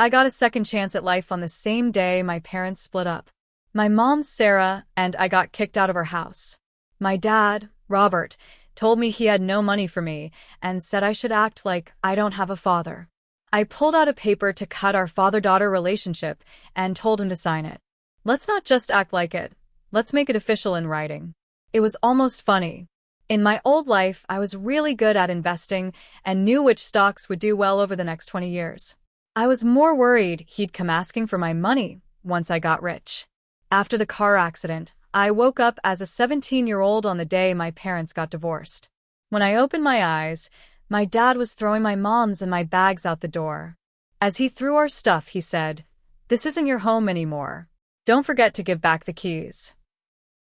I got a second chance at life on the same day my parents split up. My mom, Sarah, and I got kicked out of our house. My dad, Robert, told me he had no money for me and said I should act like I don't have a father. I pulled out a paper to cut our father-daughter relationship and told him to sign it. Let's not just act like it. Let's make it official in writing. It was almost funny. In my old life, I was really good at investing and knew which stocks would do well over the next 20 years. I was more worried he'd come asking for my money once I got rich. After the car accident, I woke up as a 17-year-old on the day my parents got divorced. When I opened my eyes, my dad was throwing my mom's and my bags out the door. As he threw our stuff, he said, "This isn't your home anymore. Don't forget to give back the keys."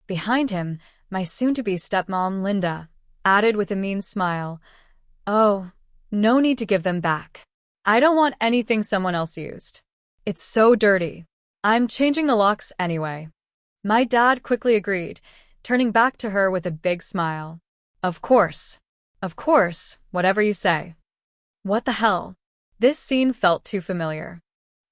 Behind him, my soon-to-be stepmom, Linda, added with a mean smile, "Oh, no need to give them back. I don't want anything someone else used. It's so dirty. I'm changing the locks anyway." My dad quickly agreed, turning back to her with a big smile. Of course, whatever you say." What the hell? This scene felt too familiar.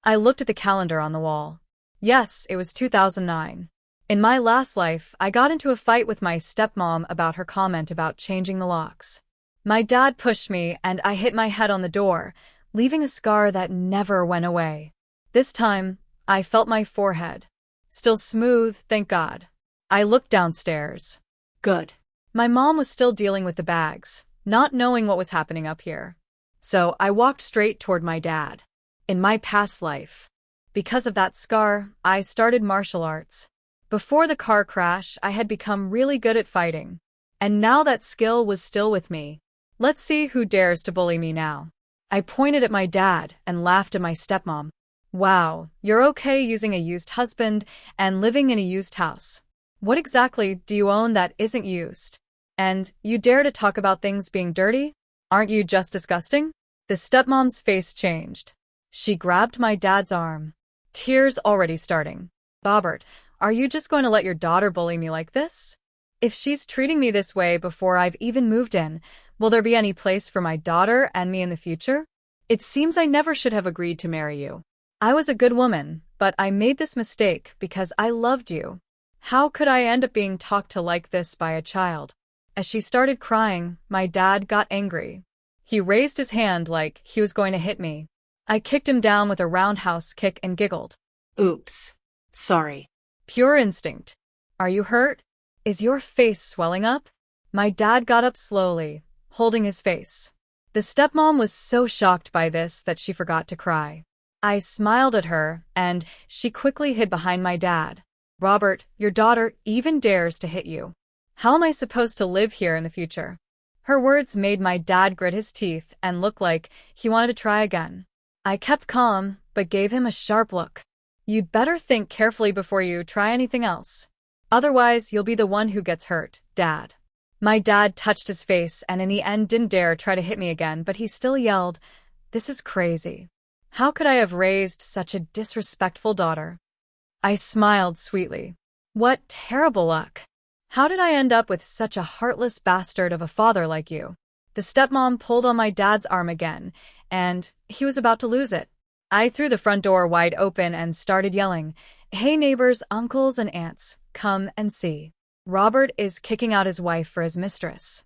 I looked at the calendar on the wall. Yes, it was 2009. In my last life, I got into a fight with my stepmom about her comment about changing the locks. My dad pushed me and I hit my head on the door, leaving a scar that never went away. This time, I felt my forehead. Still smooth, thank God. I looked downstairs. Good. My mom was still dealing with the bags, not knowing what was happening up here. So I walked straight toward my dad. In my past life, because of that scar, I started martial arts. Before the car crash, I had become really good at fighting. And now that skill was still with me. Let's see who dares to bully me now. I pointed at my dad and laughed at my stepmom. Wow, you're okay using a used husband and living in a used house. What exactly do you own that isn't used? And you dare to talk about things being dirty? Aren't you just disgusting? The stepmom's face changed. She grabbed my dad's arm. Tears already starting. Robert, are you just going to let your daughter bully me like this? If she's treating me this way before I've even moved in, will there be any place for my daughter and me in the future? It seems I never should have agreed to marry you. I was a good woman, but I made this mistake because I loved you. How could I end up being talked to like this by a child? As she started crying, my dad got angry. He raised his hand like he was going to hit me. I kicked him down with a roundhouse kick and giggled. Oops. Sorry. Pure instinct. Are you hurt? Is your face swelling up? My dad got up slowly, holding his face. The stepmom was so shocked by this that she forgot to cry. I smiled at her, and she quickly hid behind my dad. Robert, your daughter even dares to hit you. How am I supposed to live here in the future? Her words made my dad grit his teeth and look like he wanted to try again. I kept calm, but gave him a sharp look. You'd better think carefully before you try anything else. Otherwise, you'll be the one who gets hurt, Dad. My dad touched his face and in the end didn't dare try to hit me again, but he still yelled, "This is crazy. How could I have raised such a disrespectful daughter?" I smiled sweetly. What terrible luck. How did I end up with such a heartless bastard of a father like you? The stepmom pulled on my dad's arm again, and he was about to lose it. I threw the front door wide open and started yelling, "Hey neighbors, uncles, and aunts, come and see. Robert is kicking out his wife for his mistress."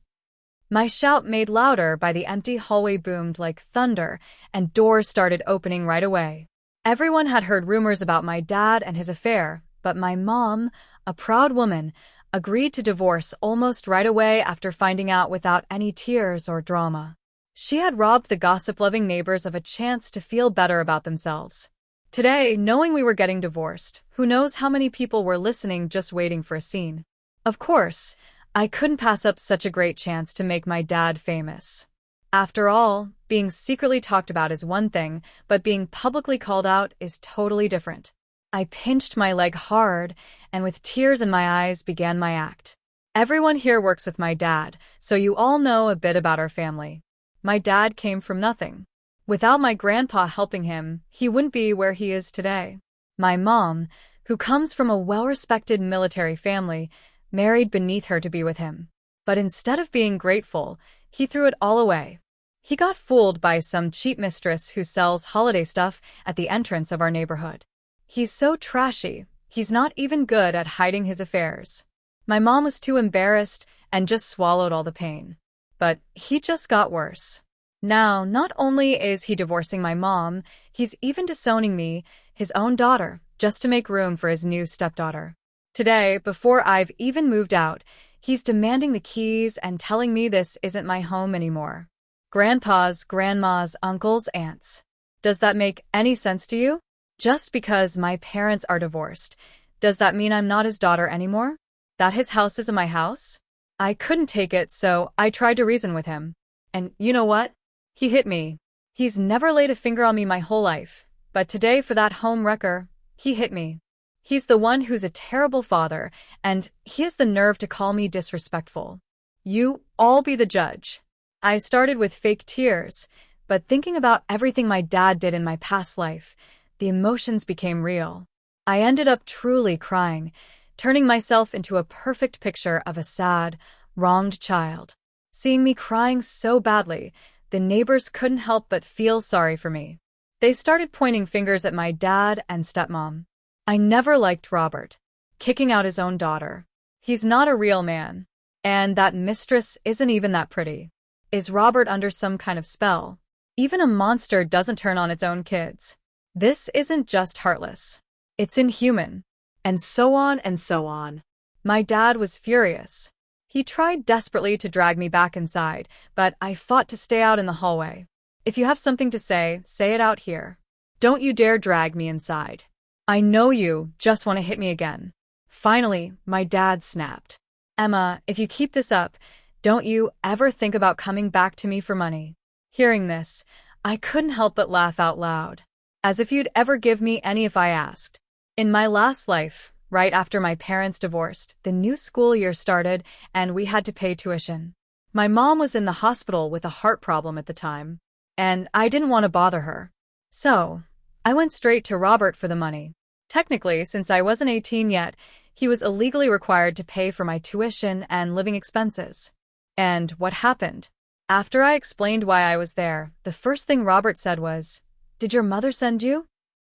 My shout made louder by the empty hallway boomed like thunder, and doors started opening right away. Everyone had heard rumors about my dad and his affair, but my mom, a proud woman, agreed to divorce almost right away after finding out without any tears or drama. She had robbed the gossip-loving neighbors of a chance to feel better about themselves. Today, knowing we were getting divorced, who knows how many people were listening just waiting for a scene. Of course, I couldn't pass up such a great chance to make my dad famous. After all, being secretly talked about is one thing, but being publicly called out is totally different. I pinched my leg hard, and with tears in my eyes began my act. Everyone here works with my dad, so you all know a bit about our family. My dad came from nothing. Without my grandpa helping him, he wouldn't be where he is today. My mom, who comes from a well-respected military family, married beneath her to be with him. But instead of being grateful, he threw it all away. He got fooled by some cheap mistress who sells holiday stuff at the entrance of our neighborhood. He's so trashy, he's not even good at hiding his affairs. My mom was too embarrassed and just swallowed all the pain. But he just got worse. Now, not only is he divorcing my mom, he's even disowning me, his own daughter, just to make room for his new stepdaughter. Today, before I've even moved out, he's demanding the keys and telling me this isn't my home anymore. Grandpas, grandmas, uncles, aunts. Does that make any sense to you? Just because my parents are divorced, does that mean I'm not his daughter anymore? That his house isn't my house? I couldn't take it, so I tried to reason with him. And you know what? He hit me. He's never laid a finger on me my whole life, but today for that home wrecker, he hit me. He's the one who's a terrible father, and he has the nerve to call me disrespectful. You all be the judge. I started with fake tears, but thinking about everything my dad did in my past life, the emotions became real. I ended up truly crying, turning myself into a perfect picture of a sad, wronged child. Seeing me crying so badly, the neighbors couldn't help but feel sorry for me. They started pointing fingers at my dad and stepmom. I never liked Robert, kicking out his own daughter. He's not a real man. And that mistress isn't even that pretty. Is Robert under some kind of spell? Even a monster doesn't turn on its own kids. This isn't just heartless. It's inhuman. And so on and so on. My dad was furious. He tried desperately to drag me back inside, but I fought to stay out in the hallway. If you have something to say it out here. Don't you dare drag me inside. I know you just want to hit me again. Finally, my dad snapped. Emma, if you keep this up, don't you ever think about coming back to me for money. Hearing this, I couldn't help but laugh out loud. As if you'd ever give me any if I asked. In my last life, right after my parents divorced, the new school year started and we had to pay tuition. My mom was in the hospital with a heart problem at the time, and I didn't want to bother her. So, I went straight to Robert for the money. Technically, since I wasn't 18 yet, he was illegally required to pay for my tuition and living expenses. And what happened? After I explained why I was there, the first thing Robert said was, "Did your mother send you?"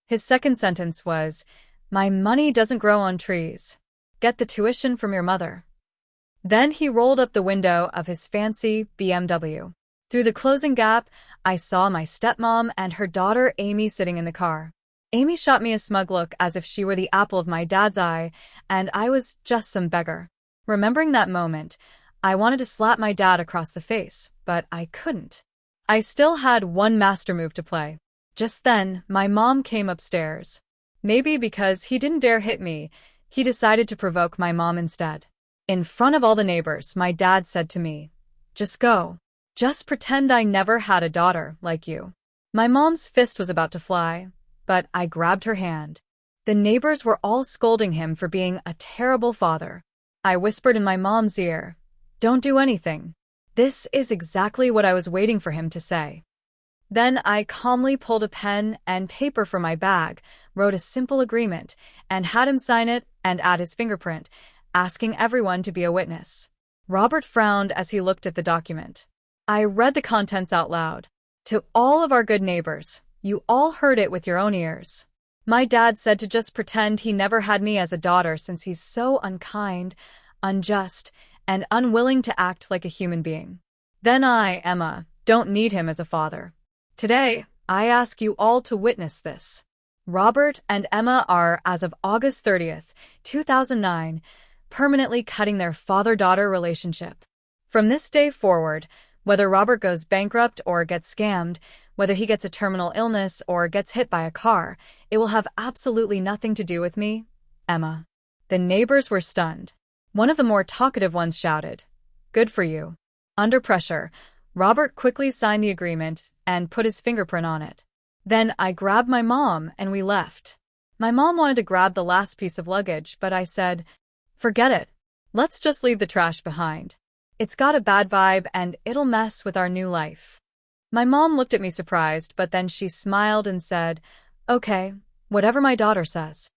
His second sentence was, "My money doesn't grow on trees. Get the tuition from your mother." Then he rolled up the window of his fancy BMW. Through the closing gap, I saw my stepmom and her daughter Amy sitting in the car. Amy shot me a smug look as if she were the apple of my dad's eye, and I was just some beggar. Remembering that moment, I wanted to slap my dad across the face, but I couldn't. I still had one master move to play. Just then, my mom came upstairs. Maybe because he didn't dare hit me, he decided to provoke my mom instead. In front of all the neighbors, my dad said to me, "Just go. Just pretend I never had a daughter like you." My mom's fist was about to fly, but I grabbed her hand. The neighbors were all scolding him for being a terrible father. I whispered in my mom's ear, "Don't do anything." This is exactly what I was waiting for him to say. Then I calmly pulled a pen and paper from my bag, wrote a simple agreement, and had him sign it and add his fingerprint, asking everyone to be a witness. Robert frowned as he looked at the document. I read the contents out loud. "To all of our good neighbors, you all heard it with your own ears. My dad said to just pretend he never had me as a daughter since he's so unkind, unjust, and unwilling to act like a human being. Then I, Emma, don't need him as a father. Today, I ask you all to witness this. Robert and Emma are, as of August 30th, 2009, permanently cutting their father-daughter relationship. From this day forward, whether Robert goes bankrupt or gets scammed, whether he gets a terminal illness or gets hit by a car, it will have absolutely nothing to do with me, Emma." The neighbors were stunned. One of the more talkative ones shouted, "Good for you." Under pressure, Robert quickly signed the agreement and put his fingerprint on it. Then I grabbed my mom and we left. My mom wanted to grab the last piece of luggage, but I said, "Forget it. Let's just leave the trash behind. It's got a bad vibe and it'll mess with our new life." My mom looked at me surprised, but then she smiled and said, "Okay, whatever my daughter says."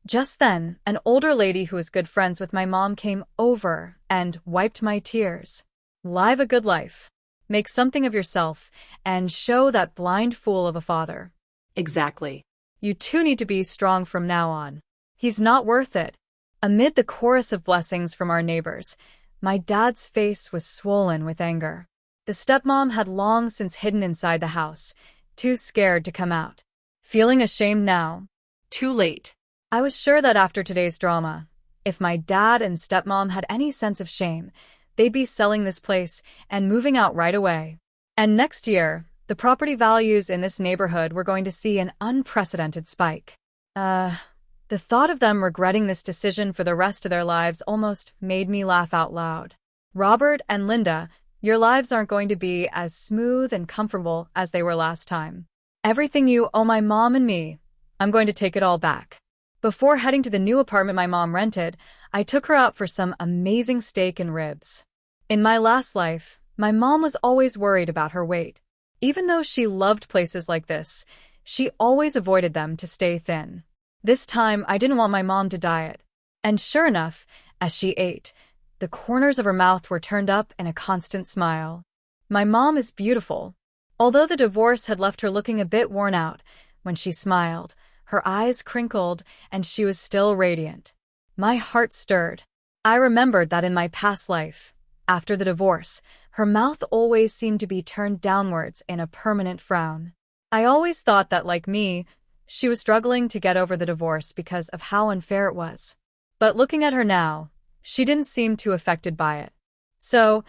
Just then, an older lady who was good friends with my mom came over and wiped my tears. Live a good life. Make something of yourself and show that blind fool of a father. Exactly. You two need to be strong from now on. He's not worth it. Amid the chorus of blessings from our neighbors, my dad's face was swollen with anger. The stepmom had long since hidden inside the house, too scared to come out. Feeling ashamed now. Too late. I was sure that after today's drama, if my dad and stepmom had any sense of shame, they'd be selling this place and moving out right away. And next year, the property values in this neighborhood were going to see an unprecedented spike. The thought of them regretting this decision for the rest of their lives almost made me laugh out loud. Robert and Linda, your lives aren't going to be as smooth and comfortable as they were last time. Everything you owe my mom and me, I'm going to take it all back. Before heading to the new apartment my mom rented, I took her out for some amazing steak and ribs. In my last life, my mom was always worried about her weight. Even though she loved places like this, she always avoided them to stay thin. This time, I didn't want my mom to diet. And sure enough, as she ate, the corners of her mouth were turned up in a constant smile. My mom is beautiful. Although the divorce had left her looking a bit worn out, when she smiled, her eyes crinkled and she was still radiant. My heart stirred. I remembered that in my past life, after the divorce, her mouth always seemed to be turned downwards in a permanent frown. I always thought that, like me, she was struggling to get over the divorce because of how unfair it was. But looking at her now, she didn't seem too affected by it. So,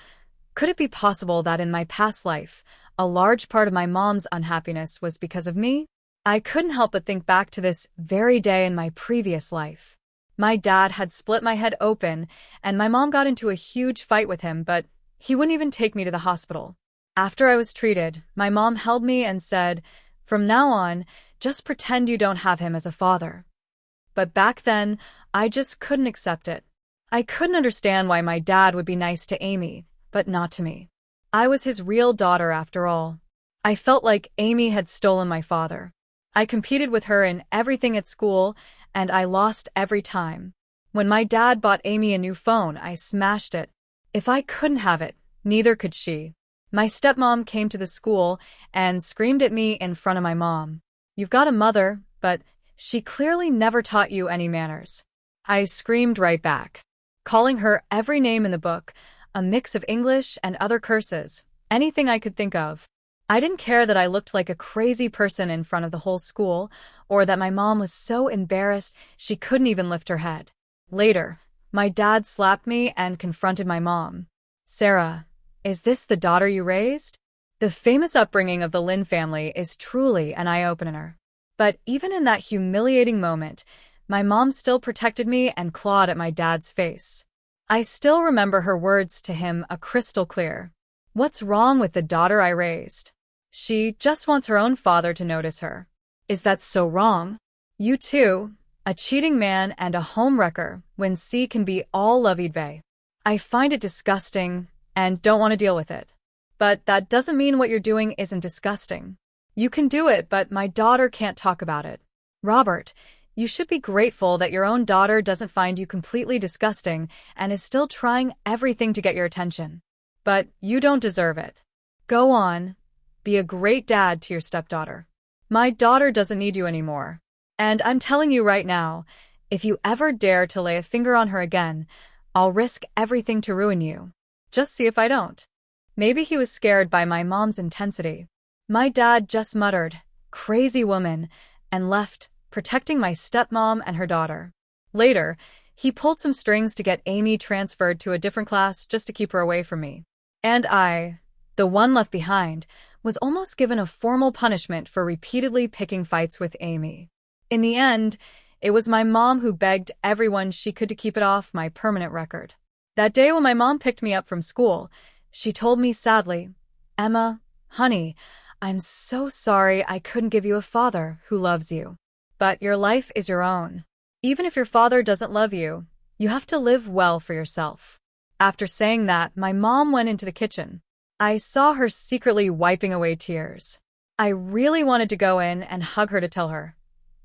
could it be possible that in my past life, a large part of my mom's unhappiness was because of me? I couldn't help but think back to this very day in my previous life. My dad had split my head open, and my mom got into a huge fight with him, but he wouldn't even take me to the hospital. After I was treated, my mom held me and said, "From now on, just pretend you don't have him as a father." But back then, I just couldn't accept it. I couldn't understand why my dad would be nice to Amy, but not to me. I was his real daughter after all. I felt like Amy had stolen my father. I competed with her in everything at school, and I lost every time. When my dad bought Amy a new phone, I smashed it. If I couldn't have it, neither could she. My stepmom came to the school and screamed at me in front of my mom. "You've got a mother, but she clearly never taught you any manners." I screamed right back, calling her every name in the book, a mix of English and other curses, anything I could think of. I didn't care that I looked like a crazy person in front of the whole school, or that my mom was so embarrassed she couldn't even lift her head. Later, my dad slapped me and confronted my mom. "Sarah, is this the daughter you raised?" The famous upbringing of the Lin family is truly an eye-opener. But even in that humiliating moment, my mom still protected me and clawed at my dad's face. I still remember her words to him crystal clear. "What's wrong with the daughter I raised? She just wants her own father to notice her. Is that so wrong? You too, a cheating man and a homewrecker, when C can be all lovey-dovey. I find it disgusting and don't want to deal with it. But that doesn't mean what you're doing isn't disgusting. You can do it, but my daughter can't talk about it. Robert, you should be grateful that your own daughter doesn't find you completely disgusting and is still trying everything to get your attention. But you don't deserve it. Go on. Be a great dad to your stepdaughter. My daughter doesn't need you anymore. And I'm telling you right now, if you ever dare to lay a finger on her again, I'll risk everything to ruin you. Just see if I don't." Maybe he was scared by my mom's intensity. My dad just muttered, "Crazy woman," and left, protecting my stepmom and her daughter. Later, he pulled some strings to get Amy transferred to a different class just to keep her away from me. And I, the one left behind, was almost given a formal punishment for repeatedly picking fights with Amy. In the end, it was my mom who begged everyone she could to keep it off my permanent record. That day when my mom picked me up from school, she told me sadly, "Emma, honey, I'm so sorry I couldn't give you a father who loves you. But your life is your own. Even if your father doesn't love you, you have to live well for yourself." After saying that, my mom went into the kitchen. I saw her secretly wiping away tears. I really wanted to go in and hug her to tell her,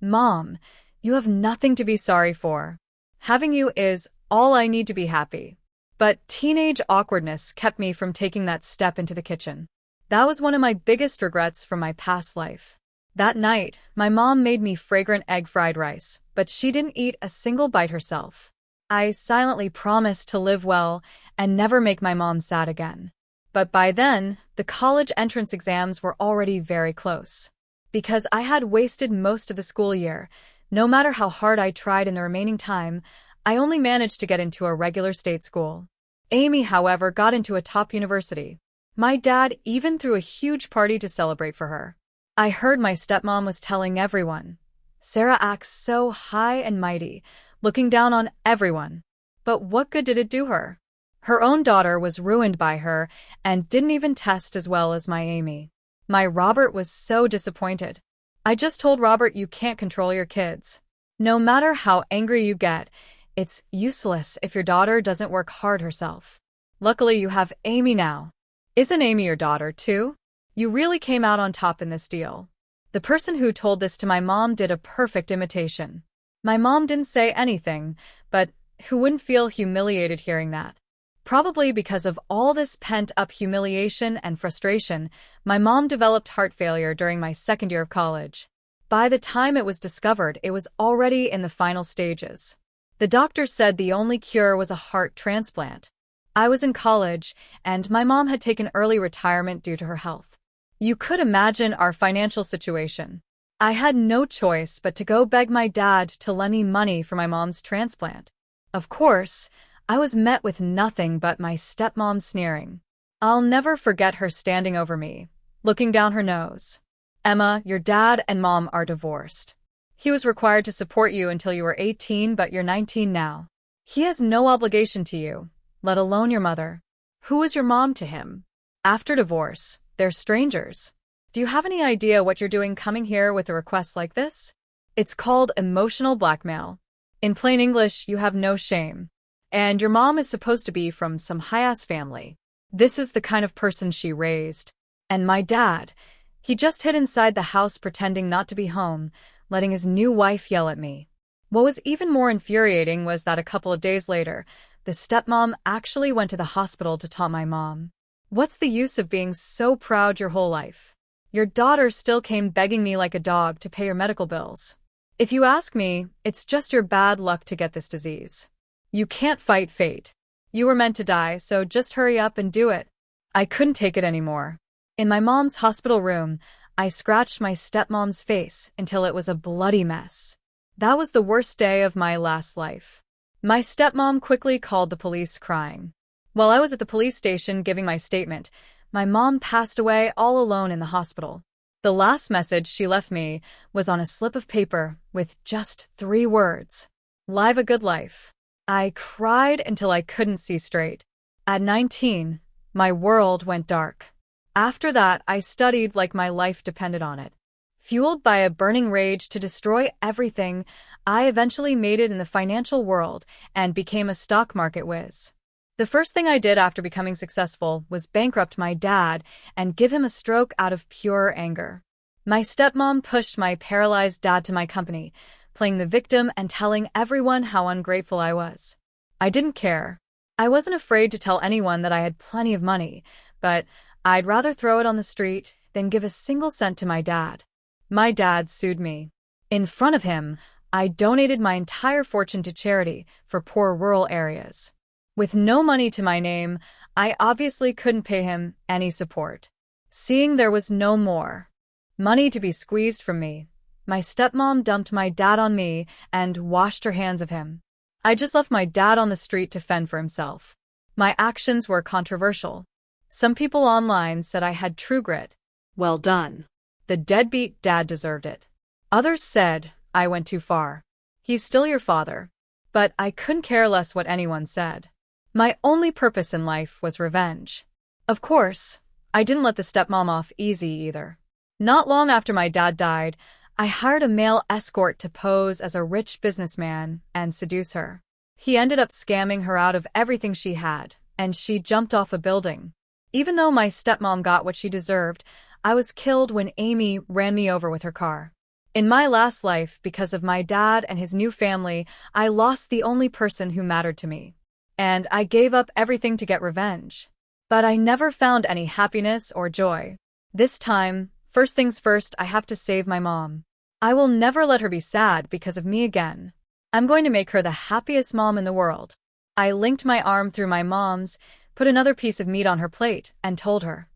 "Mom, you have nothing to be sorry for. Having you is all I need to be happy." But teenage awkwardness kept me from taking that step into the kitchen. That was one of my biggest regrets from my past life. That night, my mom made me fragrant egg fried rice, but she didn't eat a single bite herself. I silently promised to live well and never make my mom sad again. But by then, the college entrance exams were already very close. Because I had wasted most of the school year, no matter how hard I tried in the remaining time, I only managed to get into a regular state school. Amy, however, got into a top university. My dad even threw a huge party to celebrate for her. I heard my stepmom was telling everyone, "Sarah acts so high and mighty, looking down on everyone." But what good did it do her? Her own daughter was ruined by her and didn't even test as well as my Amy. My Robert was so disappointed. I just told Robert, you can't control your kids. No matter how angry you get, it's useless if your daughter doesn't work hard herself. Luckily, you have Amy now. Isn't Amy your daughter, too? You really came out on top in this deal. The person who told this to my mom did a perfect imitation. My mom didn't say anything, but who wouldn't feel humiliated hearing that? Probably because of all this pent-up humiliation and frustration, my mom developed heart failure during my second year of college. By the time it was discovered, it was already in the final stages. The doctor said the only cure was a heart transplant. I was in college, and my mom had taken early retirement due to her health. You could imagine our financial situation. I had no choice but to go beg my dad to lend me money for my mom's transplant. Of course, I was met with nothing but my stepmom sneering. I'll never forget her standing over me, looking down her nose. "Emma, your dad and mom are divorced. He was required to support you until you were 18, but you're 19 now. He has no obligation to you, let alone your mother." "Who was your mom to him?" "After divorce, they're strangers. Do you have any idea what you're doing coming here with a request like this? It's called emotional blackmail. In plain English, you have no shame. And your mom is supposed to be from some high-ass family. This is the kind of person she raised. And my dad, he just hid inside the house pretending not to be home, letting his new wife yell at me." What was even more infuriating was that a couple of days later, the stepmom actually went to the hospital to taunt my mom. What's the use of being so proud your whole life? Your daughter still came begging me like a dog to pay your medical bills. If you ask me, it's just your bad luck to get this disease. You can't fight fate. You were meant to die, so just hurry up and do it. I couldn't take it anymore. In my mom's hospital room, I scratched my stepmom's face until it was a bloody mess. That was the worst day of my last life. My stepmom quickly called the police crying. While I was at the police station giving my statement, my mom passed away all alone in the hospital. The last message she left me was on a slip of paper with just 3 words: "Live a good life." I cried until I couldn't see straight. At 19, my world went dark. After that, I studied like my life depended on it. Fueled by a burning rage to destroy everything, I eventually made it in the financial world and became a stock market whiz. The first thing I did after becoming successful was bankrupt my dad and give him a stroke out of pure anger. My stepmom pushed my paralyzed dad to my company, playing the victim and telling everyone how ungrateful I was. I didn't care. I wasn't afraid to tell anyone that I had plenty of money, but I'd rather throw it on the street than give a single cent to my dad. My dad sued me. In front of him, I donated my entire fortune to charity for poor rural areas. With no money to my name, I obviously couldn't pay him any support. Seeing there was no more money to be squeezed from me, my stepmom dumped my dad on me and washed her hands of him. I just left my dad on the street to fend for himself. My actions were controversial. Some people online said I had true grit. Well done. The deadbeat dad deserved it. Others said I went too far. He's still your father. But I couldn't care less what anyone said. My only purpose in life was revenge. Of course, I didn't let the stepmom off easy either. Not long after my dad died, I hired a male escort to pose as a rich businessman and seduce her. He ended up scamming her out of everything she had, and she jumped off a building. Even though my stepmom got what she deserved, I was killed when Amy ran me over with her car. In my last life, because of my dad and his new family, I lost the only person who mattered to me. and I gave up everything to get revenge. But I never found any happiness or joy. This time, first things first, I have to save my mom. I will never let her be sad because of me again. I'm going to make her the happiest mom in the world. I linked my arm through my mom's, put another piece of meat on her plate, and told her,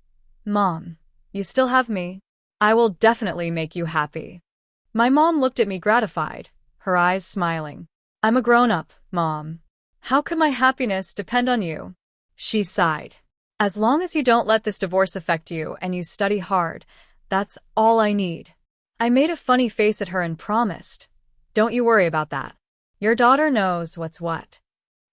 "Mom, you still have me. I will definitely make you happy." My mom looked at me gratified, her eyes smiling. "I'm a grown-up, Mom. How could my happiness depend on you?" She sighed. "As long as you don't let this divorce affect you and you study hard, that's all I need." I made a funny face at her and promised, "Don't you worry about that. Your daughter knows what's what."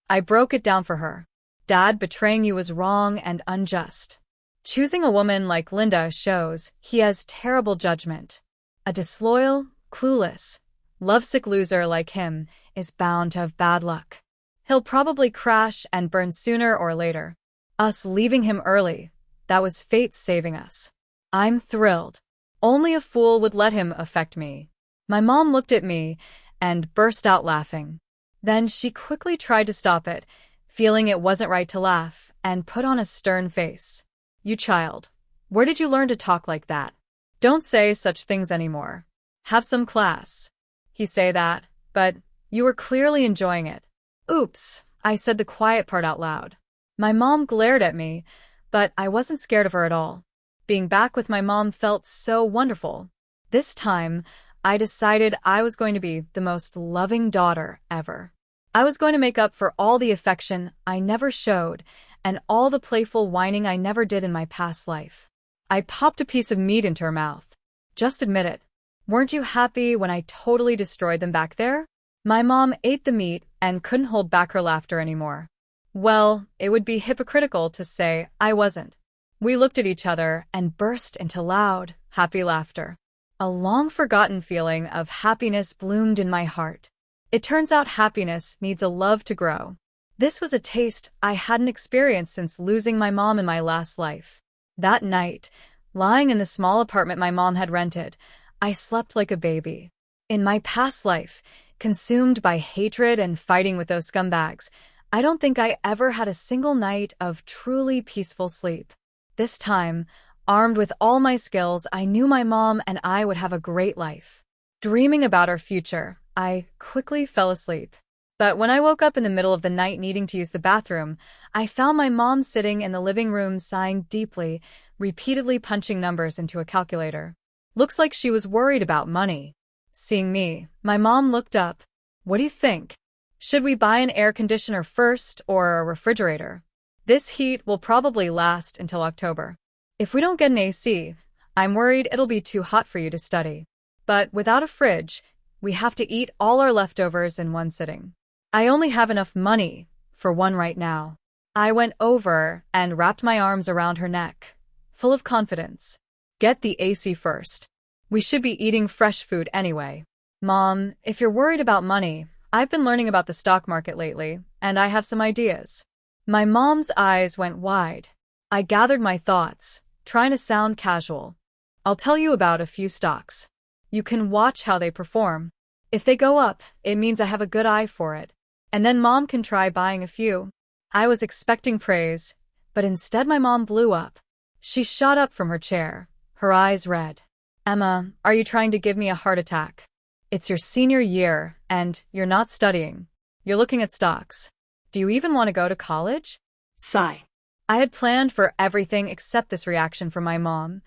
I broke it down for her. "Dad betraying you was wrong and unjust. Choosing a woman like Linda shows he has terrible judgment. A disloyal, clueless, lovesick loser like him is bound to have bad luck. He'll probably crash and burn sooner or later. Us leaving him early, that was fate saving us. I'm thrilled. Only a fool would let him affect me." My mom looked at me and burst out laughing. Then she quickly tried to stop it, feeling it wasn't right to laugh, and put on a stern face. "You child, where did you learn to talk like that? Don't say such things anymore. Have some class." He say that, but you were clearly enjoying it. "Oops," I said the quiet part out loud. My mom glared at me, but I wasn't scared of her at all. Being back with my mom felt so wonderful. This time, I decided I was going to be the most loving daughter ever. I was going to make up for all the affection I never showed and all the playful whining I never did in my past life. I popped a piece of meat into her mouth. "Just admit it. Weren't you happy when I totally destroyed them back there?" My mom ate the meat and couldn't hold back her laughter anymore. Well, it would be hypocritical to say I wasn't. We looked at each other and burst into loud, happy laughter. A long-forgotten feeling of happiness bloomed in my heart. It turns out happiness needs a love to grow. This was a taste I hadn't experienced since losing my mom in my last life. That night, lying in the small apartment my mom had rented, I slept like a baby. In my past life, consumed by hatred and fighting with those scumbags, I don't think I ever had a single night of truly peaceful sleep. This time, armed with all my skills, I knew my mom and I would have a great life. Dreaming about our future, I quickly fell asleep. But when I woke up in the middle of the night needing to use the bathroom, I found my mom sitting in the living room sighing deeply, repeatedly punching numbers into a calculator. Looks like she was worried about money. Seeing me, my mom looked up. "What do you think? Should we buy an air conditioner first or a refrigerator? This heat will probably last until October. If we don't get an AC, I'm worried it'll be too hot for you to study. But without a fridge, we have to eat all our leftovers in one sitting. I only have enough money for one right now." I went over and wrapped my arms around her neck, full of confidence. "Get the AC first. We should be eating fresh food anyway. Mom, if you're worried about money, I've been learning about the stock market lately, and I have some ideas." My mom's eyes went wide. I gathered my thoughts, trying to sound casual. "I'll tell you about a few stocks. You can watch how they perform. If they go up, it means I have a good eye for it. And then Mom can try buying a few." I was expecting praise, but instead my mom blew up. She shot up from her chair, her eyes red. "Emma, are you trying to give me a heart attack? It's your senior year, and you're not studying. You're looking at stocks. Do you even want to go to college?" Sigh. I had planned for everything except this reaction from my mom.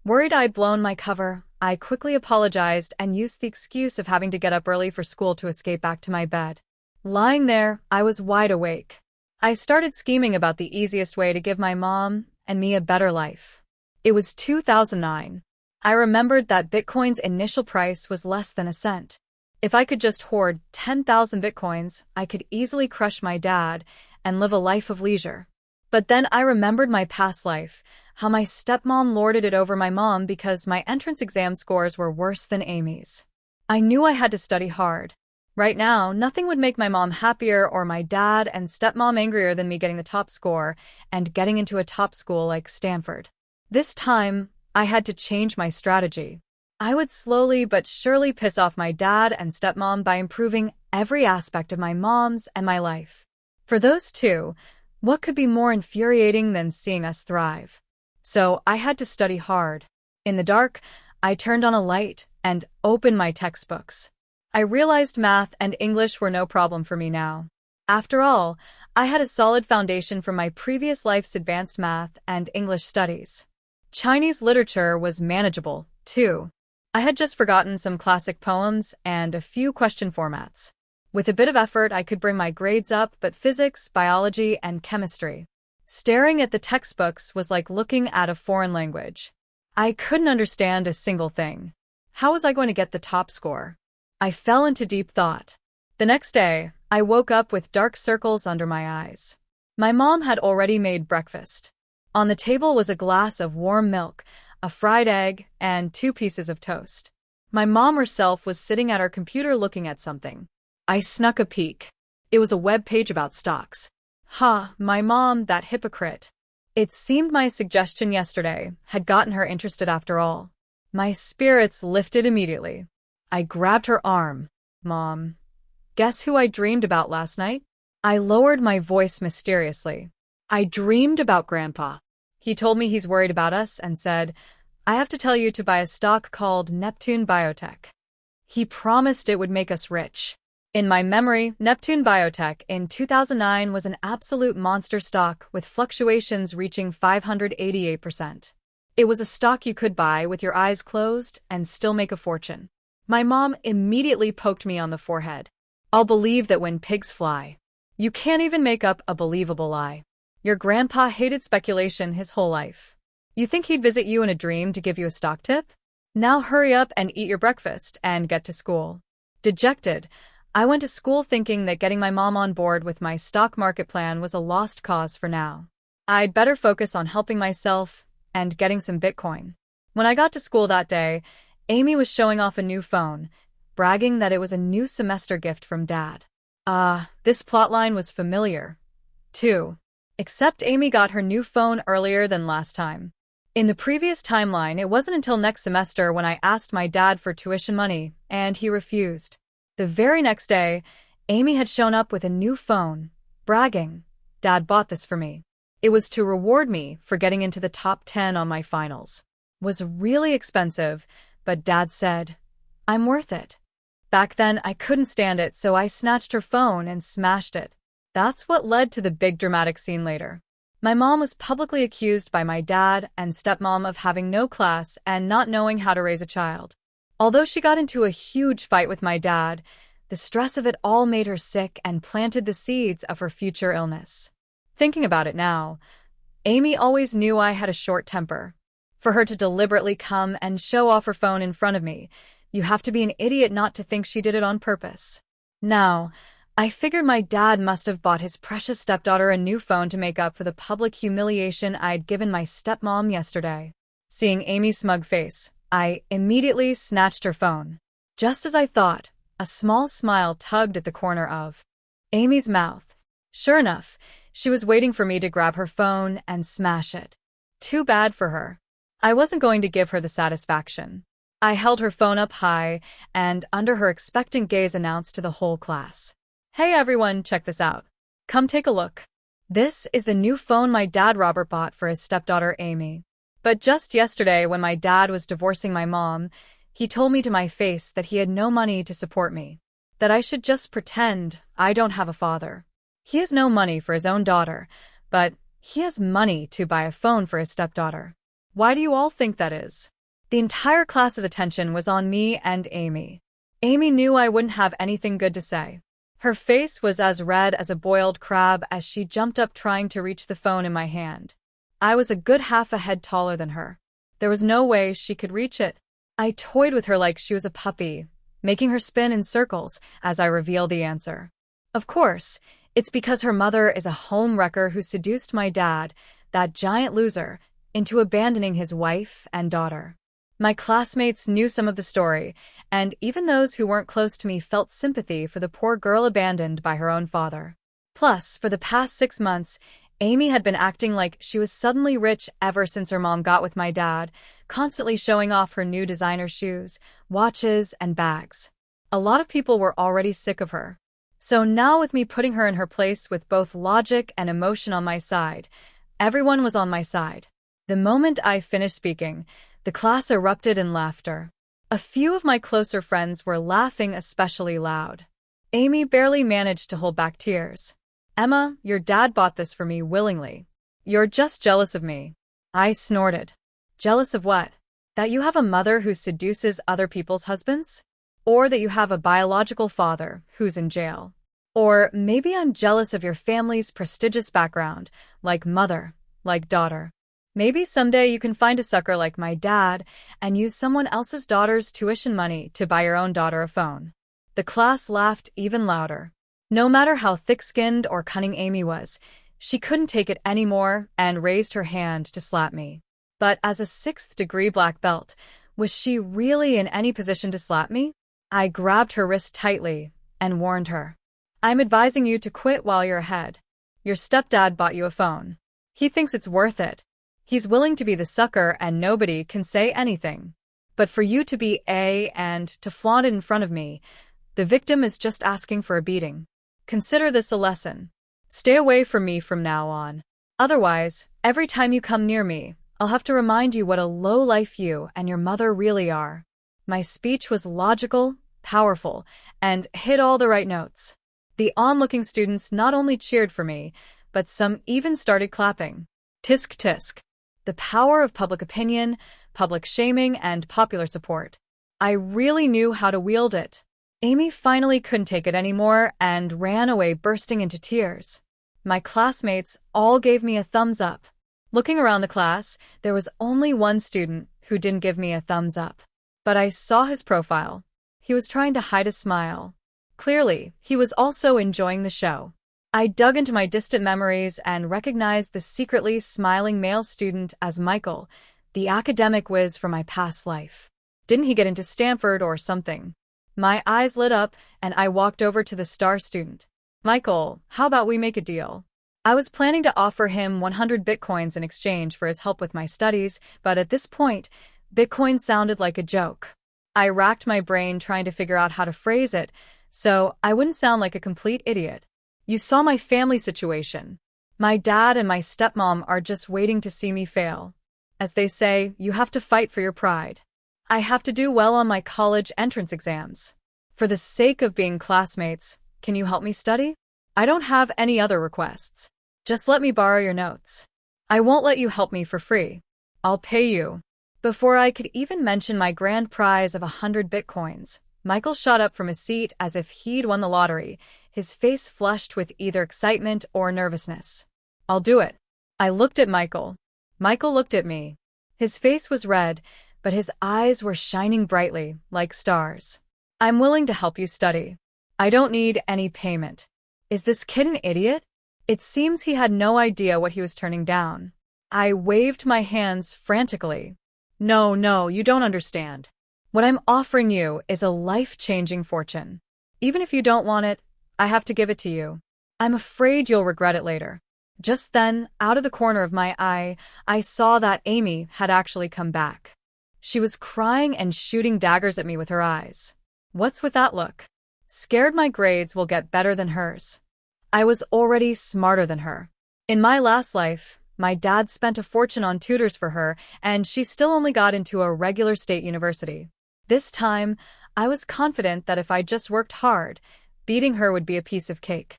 Worried I'd blown my cover, I quickly apologized and used the excuse of having to get up early for school to escape back to my bed. Lying there, I was wide awake. I started scheming about the easiest way to give my mom and me a better life. It was 2009. I remembered that Bitcoin's initial price was less than a cent. If I could just hoard 10,000 Bitcoins, I could easily crush my dad and live a life of leisure. But then I remembered my past life, how my stepmom lorded it over my mom because my entrance exam scores were worse than Amy's. I knew I had to study hard. Right now, nothing would make my mom happier or my dad and stepmom angrier than me getting the top score and getting into a top school like Stanford. This time, I had to change my strategy. I would slowly but surely piss off my dad and stepmom by improving every aspect of my mom's and my life. For those two, what could be more infuriating than seeing us thrive? So I had to study hard. In the dark, I turned on a light and opened my textbooks. I realized math and English were no problem for me now. After all, I had a solid foundation from my previous life's advanced math and English studies. Chinese literature was manageable, too. I had just forgotten some classic poems and a few question formats. With a bit of effort, I could bring my grades up, but physics, biology, and chemistry. Staring at the textbooks was like looking at a foreign language. I couldn't understand a single thing. How was I going to get the top score? I fell into deep thought. The next day, I woke up with dark circles under my eyes. My mom had already made breakfast. On the table was a glass of warm milk, a fried egg, and 2 pieces of toast. My mom herself was sitting at her computer looking at something. I snuck a peek. It was a web page about stocks. My mom, that hypocrite. It seemed my suggestion yesterday had gotten her interested after all. My spirits lifted immediately. I grabbed her arm. Mom, guess who I dreamed about last night? I lowered my voice mysteriously. I dreamed about Grandpa. He told me he's worried about us and said, I have to tell you to buy a stock called Neptune Biotech. He promised it would make us rich. In my memory, Neptune Biotech in 2009 was an absolute monster stock with fluctuations reaching 588%. It was a stock you could buy with your eyes closed and still make a fortune. My mom immediately poked me on the forehead. I'll believe that when pigs fly. You can't even make up a believable lie. Your grandpa hated speculation his whole life. You think he'd visit you in a dream to give you a stock tip? Now hurry up and eat your breakfast and get to school. Dejected, I went to school thinking that getting my mom on board with my stock market plan was a lost cause for now. I'd better focus on helping myself and getting some Bitcoin. When I got to school that day, Amy was showing off a new phone, bragging that it was a new semester gift from Dad. This plotline was familiar, too. Except Amy got her new phone earlier than last time. In the previous timeline, it wasn't until next semester when I asked my dad for tuition money, and he refused. The very next day, Amy had shown up with a new phone, bragging, Dad bought this for me. It was to reward me for getting into the top 10 on my finals. Was really expensive, but Dad said, I'm worth it. Back then, I couldn't stand it, so I snatched her phone and smashed it. That's what led to the big dramatic scene later. My mom was publicly accused by my dad and stepmom of having no class and not knowing how to raise a child. Although she got into a huge fight with my dad, the stress of it all made her sick and planted the seeds of her future illness. Thinking about it now, Amy always knew I had a short temper. For her to deliberately come and show off her phone in front of me, you have to be an idiot not to think she did it on purpose. Now, I figured my dad must have bought his precious stepdaughter a new phone to make up for the public humiliation I'd given my stepmom yesterday. Seeing Amy's smug face, I immediately snatched her phone. Just as I thought, a small smile tugged at the corner of Amy's mouth. Sure enough, she was waiting for me to grab her phone and smash it. Too bad for her. I wasn't going to give her the satisfaction. I held her phone up high and, under her expectant gaze, announced to the whole class, Hey everyone, check this out. Come take a look. This is the new phone my dad Robert bought for his stepdaughter Amy. But just yesterday, when my dad was divorcing my mom, he told me to my face that he had no money to support me, that I should just pretend I don't have a father. He has no money for his own daughter, but he has money to buy a phone for his stepdaughter. Why do you all think that is? The entire class's attention was on me and Amy. Amy knew I wouldn't have anything good to say. Her face was as red as a boiled crab as she jumped up trying to reach the phone in my hand. I was a good half a head taller than her. There was no way she could reach it. I toyed with her like she was a puppy, making her spin in circles as I revealed the answer. Of course, it's because her mother is a home wrecker who seduced my dad, that giant loser, into abandoning his wife and daughter. My classmates knew some of the story, and even those who weren't close to me felt sympathy for the poor girl abandoned by her own father. Plus, for the past 6 months, Amy had been acting like she was suddenly rich ever since her mom got with my dad, constantly showing off her new designer shoes, watches, and bags. A lot of people were already sick of her. So now with me putting her in her place with both logic and emotion on my side, everyone was on my side. The moment I finished speaking, the class erupted in laughter. A few of my closer friends were laughing especially loud. Amy barely managed to hold back tears. "Emma, your dad bought this for me willingly. You're just jealous of me." I snorted. "Jealous of what? That you have a mother who seduces other people's husbands? Or that you have a biological father who's in jail? Or maybe I'm jealous of your family's prestigious background, like mother, like daughter. Maybe someday you can find a sucker like my dad and use someone else's daughter's tuition money to buy your own daughter a phone." The class laughed even louder. No matter how thick-skinned or cunning Amy was, she couldn't take it anymore and raised her hand to slap me. But as a 6th-degree black belt, was she really in any position to slap me? I grabbed her wrist tightly and warned her. "I'm advising you to quit while you're ahead. Your stepdad bought you a phone. He thinks it's worth it. He's willing to be the sucker and nobody can say anything. But for you to be and to flaunt it in front of me, the victim is just asking for a beating. Consider this a lesson. Stay away from me from now on. Otherwise, every time you come near me, I'll have to remind you what a lowlife you and your mother really are." My speech was logical, powerful, and hit all the right notes. The onlooking students not only cheered for me, but some even started clapping. Tisk tisk. The power of public opinion, public shaming, and popular support. I really knew how to wield it. Amy finally couldn't take it anymore and ran away bursting into tears. My classmates all gave me a thumbs up. Looking around the class, there was only one student who didn't give me a thumbs up. But I saw his profile. He was trying to hide a smile. Clearly, he was also enjoying the show. I dug into my distant memories and recognized the secretly smiling male student as Michael, the academic whiz from my past life. Didn't he get into Stanford or something? My eyes lit up and I walked over to the star student. "Michael, how about we make a deal?" I was planning to offer him 100 bitcoins in exchange for his help with my studies, but at this point, Bitcoin sounded like a joke. I racked my brain trying to figure out how to phrase it, so I wouldn't sound like a complete idiot. "You saw my family situation. My dad and my stepmom are just waiting to see me fail. As they say, you have to fight for your pride. I have to do well on my college entrance exams. For the sake of being classmates, can you help me study? I don't have any other requests. Just let me borrow your notes. I won't let you help me for free. I'll pay you." Before I could even mention my grand prize of 100 bitcoins, Michael shot up from his seat as if he'd won the lottery, his face flushed with either excitement or nervousness. "I'll do it." I looked at Michael. Michael looked at me. His face was red, but his eyes were shining brightly, like stars. "I'm willing to help you study. I don't need any payment." Is this kid an idiot? It seems he had no idea what he was turning down. I waved my hands frantically. No, you don't understand. What I'm offering you is a life-changing fortune. Even if you don't want it, I have to give it to you. I'm afraid you'll regret it later." Just then, out of the corner of my eye, I saw that Amy had actually come back. She was crying and shooting daggers at me with her eyes. What's with that look? Scared my grades will get better than hers. I was already smarter than her. In my last life, my dad spent a fortune on tutors for her, and she still only got into a regular state university. This time, I was confident that if I just worked hard, beating her would be a piece of cake.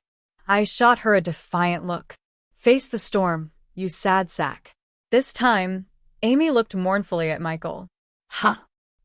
I shot her a defiant look. "Face the storm, you sad sack." This time, Amy looked mournfully at Michael. Huh.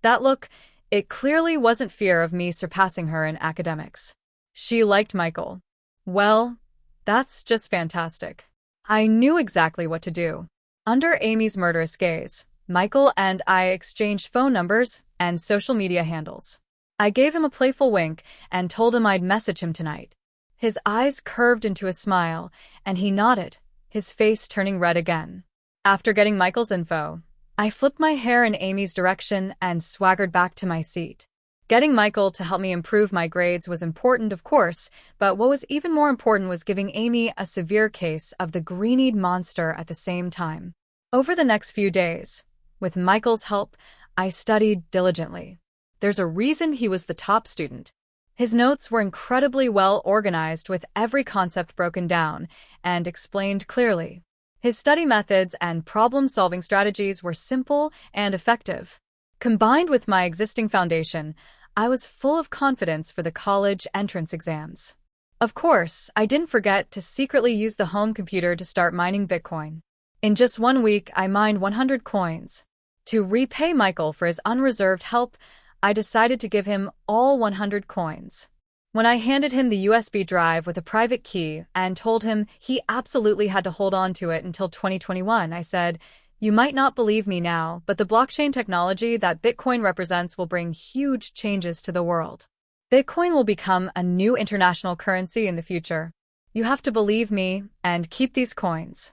That look, it clearly wasn't fear of me surpassing her in academics. She liked Michael. Well, that's just fantastic. I knew exactly what to do. Under Amy's murderous gaze, Michael and I exchanged phone numbers and social media handles. I gave him a playful wink and told him I'd message him tonight. His eyes curved into a smile, and he nodded, his face turning red again. After getting Michael's info, I flipped my hair in Amy's direction and swaggered back to my seat. Getting Michael to help me improve my grades was important, of course, but what was even more important was giving Amy a severe case of the green-eyed monster at the same time. Over the next few days, with Michael's help, I studied diligently. There's a reason he was the top student. His notes were incredibly well organized with every concept broken down and explained clearly. His study methods and problem-solving strategies were simple and effective. Combined with my existing foundation, I was full of confidence for the college entrance exams. Of course, I didn't forget to secretly use the home computer to start mining Bitcoin. In just 1 week, I mined 100 coins. To repay Michael for his unreserved help, I decided to give him all 100 coins. When I handed him the USB drive with a private key and told him he absolutely had to hold on to it until 2021, I said, "You might not believe me now, but the blockchain technology that Bitcoin represents will bring huge changes to the world. Bitcoin will become a new international currency in the future. You have to believe me and keep these coins."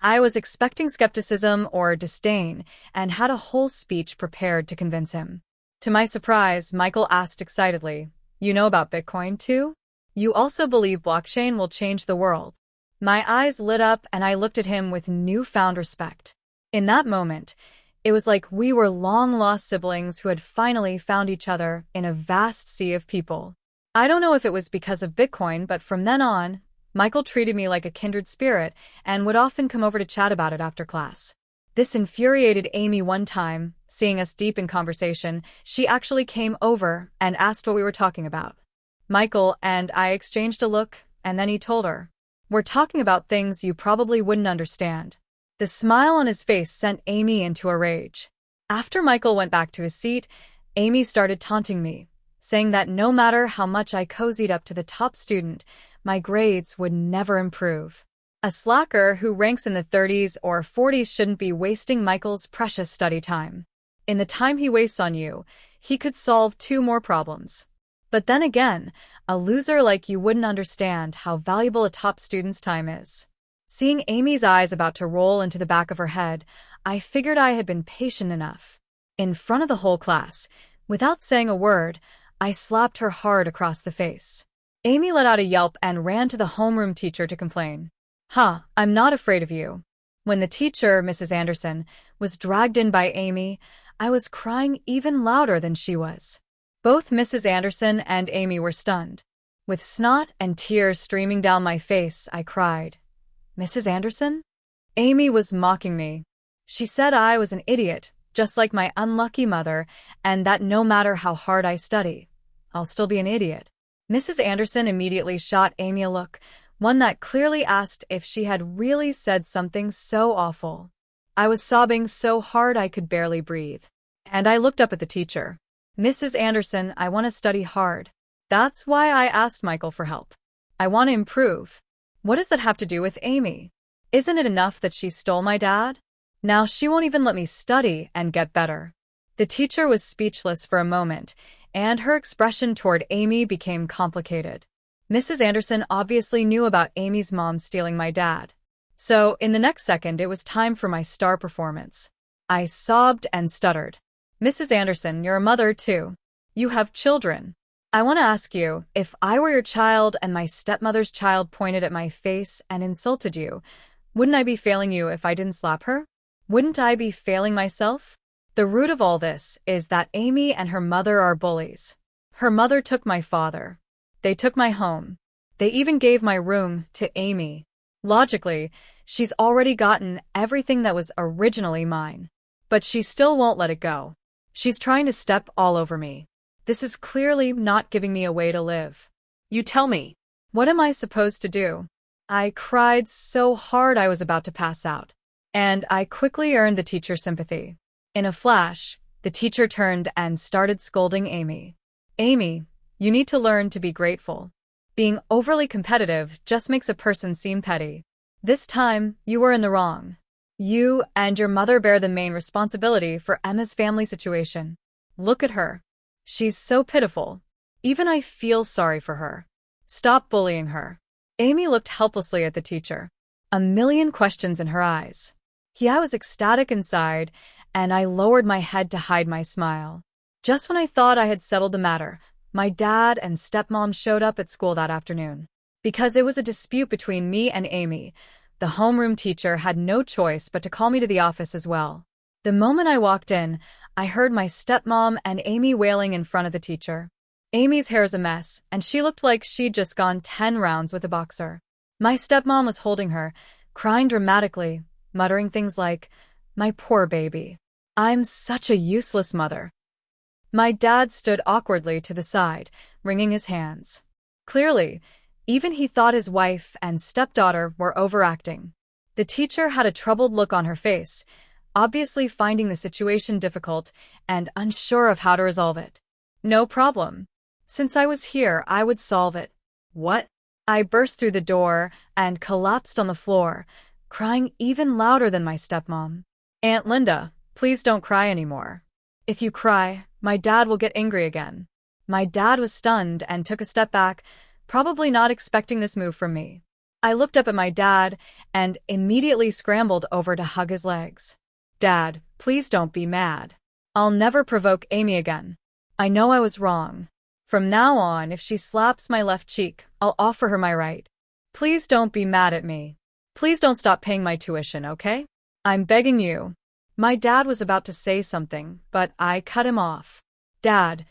I was expecting skepticism or disdain and had a whole speech prepared to convince him. To my surprise, Michael asked excitedly, "You know about Bitcoin too? You also believe blockchain will change the world?" My eyes lit up and I looked at him with newfound respect. In that moment, it was like we were long-lost siblings who had finally found each other in a vast sea of people. I don't know if it was because of Bitcoin, but from then on, Michael treated me like a kindred spirit and would often come over to chat about it after class. This infuriated Amy one time. Seeing us deep in conversation, she actually came over and asked what we were talking about. Michael and I exchanged a look, and then he told her, "We're talking about things you probably wouldn't understand." The smile on his face sent Amy into a rage. After Michael went back to his seat, Amy started taunting me, saying that no matter how much I cozied up to the top student, my grades would never improve. A slacker who ranks in the 30s or 40s shouldn't be wasting Michael's precious study time. In the time he wastes on you, he could solve 2 more problems. But then again, a loser like you wouldn't understand how valuable a top student's time is. Seeing Amy's eyes about to roll into the back of her head, I figured I had been patient enough. In front of the whole class, without saying a word, I slapped her hard across the face. Amy let out a yelp and ran to the homeroom teacher to complain. I'm not afraid of you." When the teacher, Mrs. Anderson, was dragged in by Amy, I was crying even louder than she was. Both Mrs. Anderson and Amy were stunned. With snot and tears streaming down my face, I cried, "Mrs. Anderson?" Amy was mocking me. She said I was an idiot, just like my unlucky mother, and that no matter how hard I study, I'll still be an idiot. Mrs. Anderson immediately shot Amy a look, one that clearly asked if she had really said something so awful. I was sobbing so hard I could barely breathe. And I looked up at the teacher. "Mrs. Anderson, I want to study hard. That's why I asked Michael for help. I want to improve." What does that have to do with Amy? Isn't it enough that she stole my dad? Now she won't even let me study and get better. The teacher was speechless for a moment, and her expression toward Amy became complicated. Mrs. Anderson obviously knew about Amy's mom stealing my dad. So, in the next second, it was time for my star performance. I sobbed and stuttered. "Mrs. Anderson, you're a mother too. You have children. I want to ask you, if I were your child and my stepmother's child pointed at my face and insulted you, wouldn't I be failing you if I didn't slap her? Wouldn't I be failing myself? The root of all this is that Amy and her mother are bullies. Her mother took my father. They took my home. They even gave my room to Amy. Logically, she's already gotten everything that was originally mine. But she still won't let it go. She's trying to step all over me. This is clearly not giving me a way to live." You tell me. What am I supposed to do? I cried so hard I was about to pass out. And I quickly earned the teacher's sympathy. In a flash, the teacher turned and started scolding Amy. "Amy, you need to learn to be grateful. Being overly competitive just makes a person seem petty. This time, you were in the wrong. You and your mother bear the main responsibility for Emma's family situation. Look at her. She's so pitiful. Even I feel sorry for her. Stop bullying her." Amy looked helplessly at the teacher, a million questions in her eyes. I was ecstatic inside, and I lowered my head to hide my smile. Just when I thought I had settled the matter, my dad and stepmom showed up at school that afternoon. Because it was a dispute between me and Amy, the homeroom teacher had no choice but to call me to the office as well. The moment I walked in, I heard my stepmom and Amy wailing in front of the teacher. Amy's hair's a mess, and she looked like she'd just gone 10 rounds with a boxer. My stepmom was holding her, crying dramatically, muttering things like, "My poor baby. I'm such a useless mother." My dad stood awkwardly to the side, wringing his hands. Clearly, even he thought his wife and stepdaughter were overacting. The teacher had a troubled look on her face, obviously finding the situation difficult and unsure of how to resolve it. "No problem. Since I was here, I would solve it." What? I burst through the door and collapsed on the floor, crying even louder than my stepmom. "Aunt Linda, please don't cry anymore. If you cry, my dad will get angry again." My dad was stunned and took a step back, probably not expecting this move from me. I looked up at my dad and immediately scrambled over to hug his legs. "Dad, please don't be mad. I'll never provoke Amy again. I know I was wrong. From now on, if she slaps my left cheek, I'll offer her my right. Please don't be mad at me. Please don't stop paying my tuition, okay? I'm begging you." My dad was about to say something, but I cut him off. "Dad,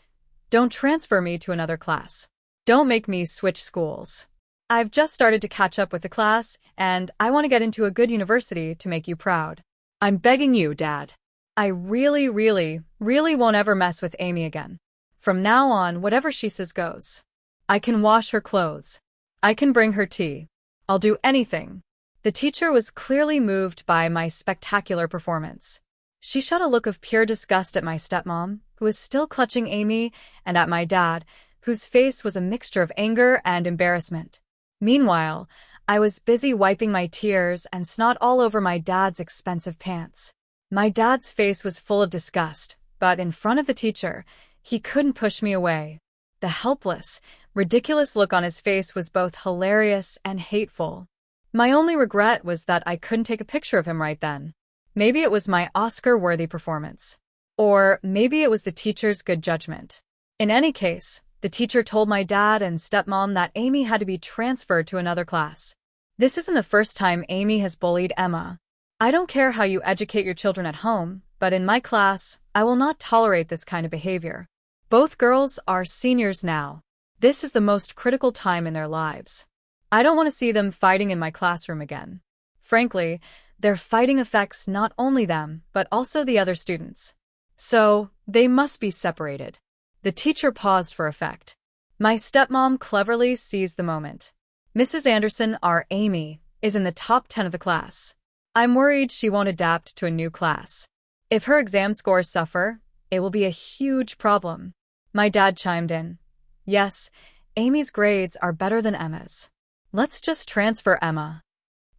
don't transfer me to another class. Don't make me switch schools. I've just started to catch up with the class, and I want to get into a good university to make you proud. I'm begging you, Dad. I really won't ever mess with Amy again. From now on, whatever she says goes. I can wash her clothes. I can bring her tea. I'll do anything." The teacher was clearly moved by my spectacular performance. She shot a look of pure disgust at my stepmom, who was still clutching Amy, and at my dad, whose face was a mixture of anger and embarrassment. Meanwhile, I was busy wiping my tears and snot all over my dad's expensive pants. My dad's face was full of disgust, but in front of the teacher, he couldn't push me away. The helpless, ridiculous look on his face was both hilarious and hateful. My only regret was that I couldn't take a picture of him right then. Maybe it was my Oscar-worthy performance. Or maybe it was the teacher's good judgment. In any case, the teacher told my dad and stepmom that Amy had to be transferred to another class. This isn't the first time Amy has bullied Emma. I don't care how you educate your children at home, but in my class, I will not tolerate this kind of behavior. Both girls are seniors now. This is the most critical time in their lives. I don't want to see them fighting in my classroom again. Frankly, their fighting affects not only them, but also the other students. So, they must be separated. The teacher paused for effect. My stepmom cleverly seized the moment. "Mrs. Anderson, our Amy, is in the top 10 of the class. I'm worried she won't adapt to a new class. If her exam scores suffer, it will be a huge problem." My dad chimed in. "Yes, Amy's grades are better than Emma's. Let's just transfer Emma."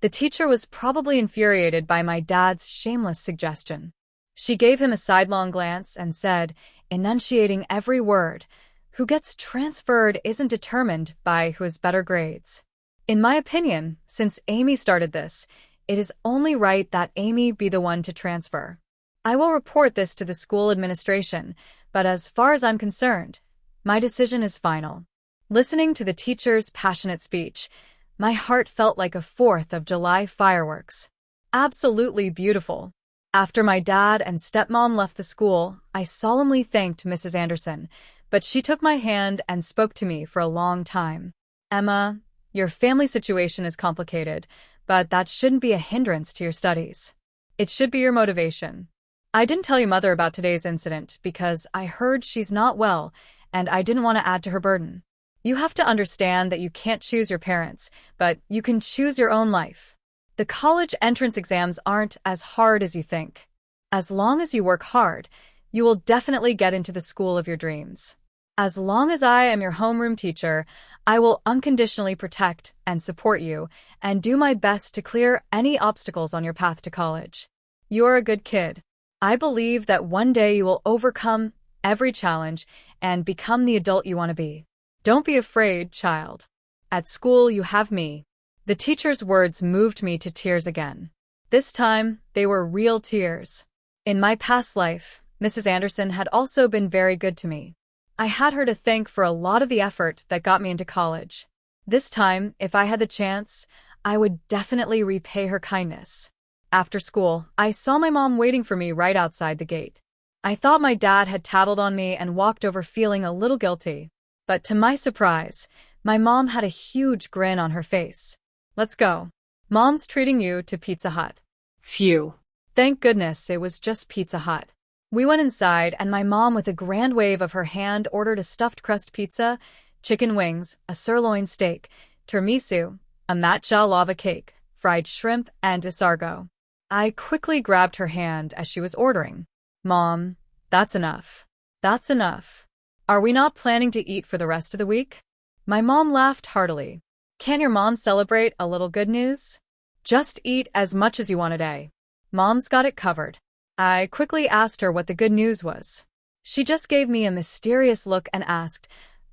The teacher was probably infuriated by my dad's shameless suggestion. She gave him a sidelong glance and said, enunciating every word, "Who gets transferred isn't determined by who has better grades. In my opinion, since Amy started this, it is only right that Amy be the one to transfer. I will report this to the school administration, but as far as I'm concerned, my decision is final." Listening to the teacher's passionate speech, my heart felt like a 4th of July fireworks. Absolutely beautiful. After my dad and stepmom left the school, I solemnly thanked Mrs. Anderson, but she took my hand and spoke to me for a long time. "Emma, your family situation is complicated, but that shouldn't be a hindrance to your studies. It should be your motivation. I didn't tell your mother about today's incident because I heard she's not well, and I didn't want to add to her burden. You have to understand that you can't choose your parents, but you can choose your own life. The college entrance exams aren't as hard as you think. As long as you work hard, you will definitely get into the school of your dreams. As long as I am your homeroom teacher, I will unconditionally protect and support you and do my best to clear any obstacles on your path to college. You're a good kid. I believe that one day you will overcome every challenge and become the adult you want to be. Don't be afraid, child. At school, you have me." The teacher's words moved me to tears again. This time, they were real tears. In my past life, Mrs. Anderson had also been very good to me. I had her to thank for a lot of the effort that got me into college. This time, if I had the chance, I would definitely repay her kindness. After school, I saw my mom waiting for me right outside the gate. I thought my dad had tattled on me and walked over feeling a little guilty. But to my surprise, my mom had a huge grin on her face. Let's go. Mom's treating you to Pizza Hut. Phew. Thank goodness it was just Pizza Hut. We went inside, and my mom, with a grand wave of her hand, ordered a stuffed crust pizza, chicken wings, a sirloin steak, tiramisu, a matcha lava cake, fried shrimp, and escargot. I quickly grabbed her hand as she was ordering. Mom, that's enough. That's enough. Are we not planning to eat for the rest of the week? My mom laughed heartily. Can your mom celebrate a little good news? Just eat as much as you want a day. Mom's got it covered. I quickly asked her what the good news was. She just gave me a mysterious look and asked,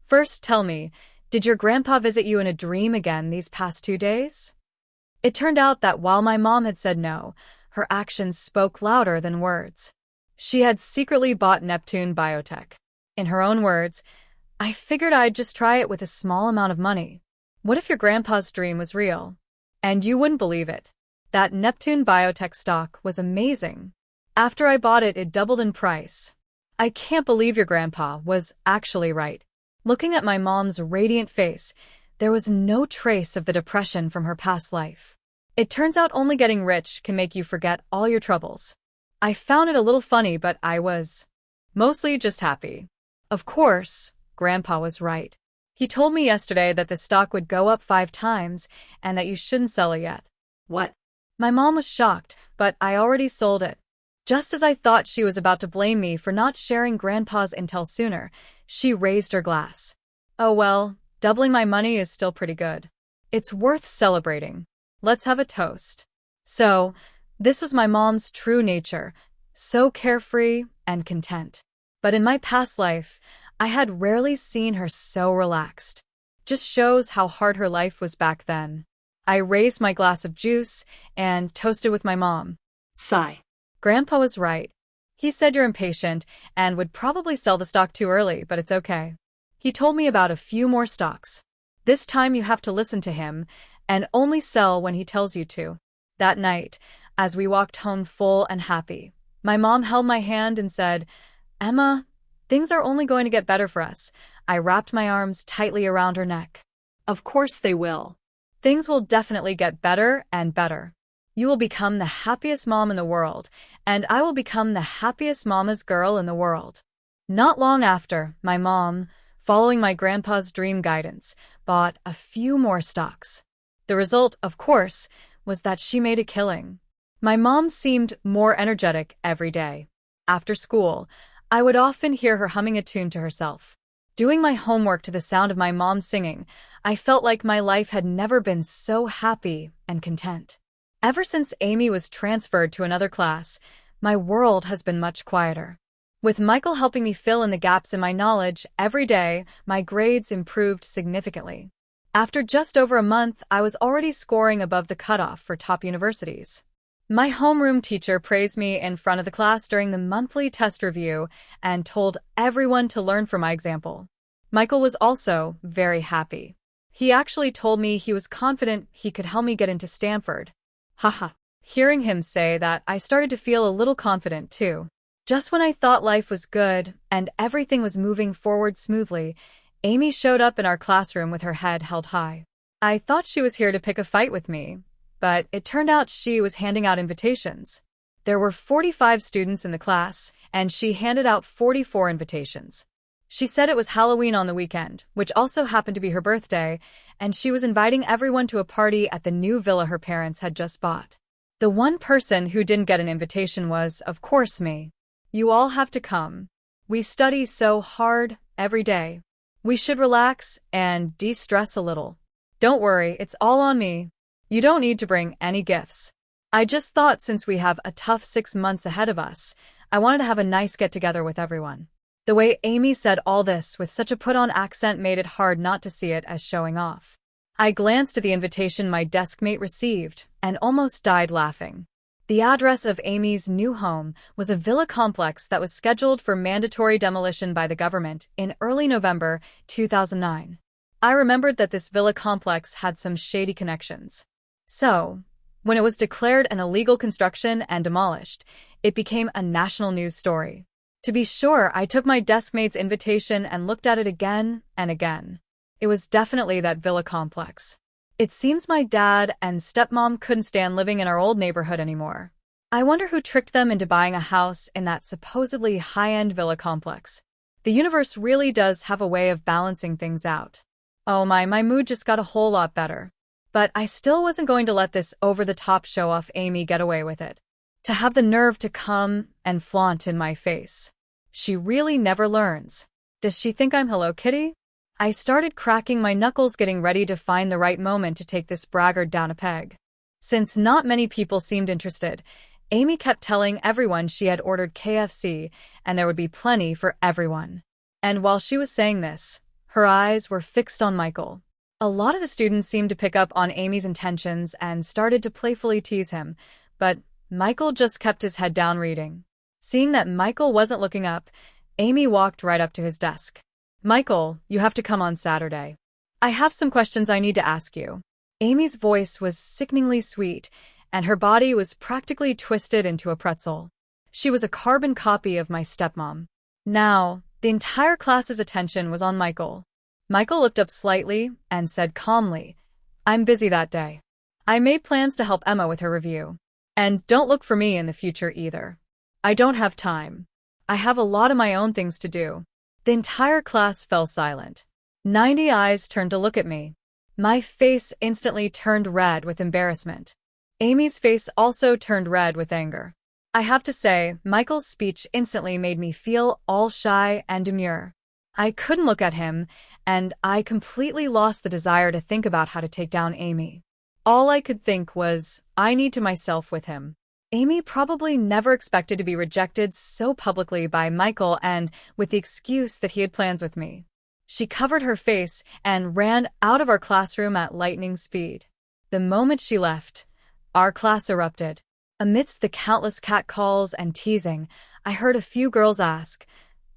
"First tell me, did your grandpa visit you in a dream again these past 2 days?" It turned out that while my mom had said no, her actions spoke louder than words. She had secretly bought Neptune Biotech. In her own words, "I figured I'd just try it with a small amount of money. What if your grandpa's dream was real?" And you wouldn't believe it. That Neptune Biotech stock was amazing. After I bought it, it doubled in price. I can't believe your grandpa was actually right. Looking at my mom's radiant face, there was no trace of the depression from her past life. It turns out only getting rich can make you forget all your troubles. I found it a little funny, but I was mostly just happy. Of course, Grandpa was right. He told me yesterday that the stock would go up 5 times and that you shouldn't sell it yet. What? My mom was shocked, but I already sold it. Just as I thought she was about to blame me for not sharing Grandpa's intel sooner, she raised her glass. Oh well, doubling my money is still pretty good. It's worth celebrating. Let's have a toast. So, this was my mom's true nature, so carefree and content. But in my past life, I had rarely seen her so relaxed. Just shows how hard her life was back then. I raised my glass of juice and toasted with my mom. Sigh. Grandpa was right. He said you're impatient and would probably sell the stock too early, but it's okay. He told me about a few more stocks. This time you have to listen to him and only sell when he tells you to. That night, as we walked home full and happy, my mom held my hand and said, "Emma, things are only going to get better for us." I wrapped my arms tightly around her neck. Of course they will. Things will definitely get better and better. You will become the happiest mom in the world, and I will become the happiest mama's girl in the world. Not long after, my mom, following my grandpa's dream guidance, bought a few more stocks. The result, of course, was that she made a killing. My mom seemed more energetic every day. After school, I would often hear her humming a tune to herself. Doing my homework to the sound of my mom singing, I felt like my life had never been so happy and content. Ever since Amy was transferred to another class, my world has been much quieter. With Michael helping me fill in the gaps in my knowledge every day, my grades improved significantly. After just over a month, I was already scoring above the cutoff for top universities. My homeroom teacher praised me in front of the class during the monthly test review and told everyone to learn from my example. Michael was also very happy. He actually told me he was confident he could help me get into Stanford. Haha. Hearing him say that, I started to feel a little confident too. Just when I thought life was good and everything was moving forward smoothly, Amy showed up in our classroom with her head held high. I thought she was here to pick a fight with me, but it turned out she was handing out invitations. There were 45 students in the class, and she handed out 44 invitations. She said it was Halloween on the weekend, which also happened to be her birthday, and she was inviting everyone to a party at the new villa her parents had just bought. The one person who didn't get an invitation was, of course, me. You all have to come. We study so hard every day. We should relax and de-stress a little. Don't worry, it's all on me. You don't need to bring any gifts. I just thought since we have a tough 6 months ahead of us, I wanted to have a nice get-together with everyone. The way Amy said all this with such a put-on accent made it hard not to see it as showing off. I glanced at the invitation my deskmate received and almost died laughing. The address of Amy's new home was a villa complex that was scheduled for mandatory demolition by the government in early November 2009. I remembered that this villa complex had some shady connections. So, when it was declared an illegal construction and demolished, it became a national news story. To be sure, I took my deskmate's invitation and looked at it again and again. It was definitely that villa complex. It seems my dad and stepmom couldn't stand living in our old neighborhood anymore. I wonder who tricked them into buying a house in that supposedly high-end villa complex. The universe really does have a way of balancing things out. Oh my mood just got a whole lot better. But I still wasn't going to let this over-the-top show-off Amy get away with it. To have the nerve to come and flaunt in my face. She really never learns. Does she think I'm Hello Kitty? I started cracking my knuckles, getting ready to find the right moment to take this braggart down a peg. Since not many people seemed interested, Amy kept telling everyone she had ordered KFC and there would be plenty for everyone. And while she was saying this, her eyes were fixed on Michael. A lot of the students seemed to pick up on Amy's intentions and started to playfully tease him, but Michael just kept his head down reading. Seeing that Michael wasn't looking up, Amy walked right up to his desk. Michael, you have to come on Saturday. I have some questions I need to ask you. Amy's voice was sickeningly sweet, and her body was practically twisted into a pretzel. She was a carbon copy of my stepmom. Now, the entire class's attention was on Michael. Michael looked up slightly and said calmly, I'm busy that day. I made plans to help Emma with her review. And don't look for me in the future either. I don't have time. I have a lot of my own things to do. The entire class fell silent. 90 eyes turned to look at me. My face instantly turned red with embarrassment. Amy's face also turned red with anger. I have to say, Michael's speech instantly made me feel all shy and demure. I couldn't look at him, and I completely lost the desire to think about how to take down Amy. All I could think was, I need to myself with him. Amy probably never expected to be rejected so publicly by Michael and with the excuse that he had plans with me. She covered her face and ran out of our classroom at lightning speed. The moment she left, our class erupted. Amidst the countless catcalls and teasing, I heard a few girls ask,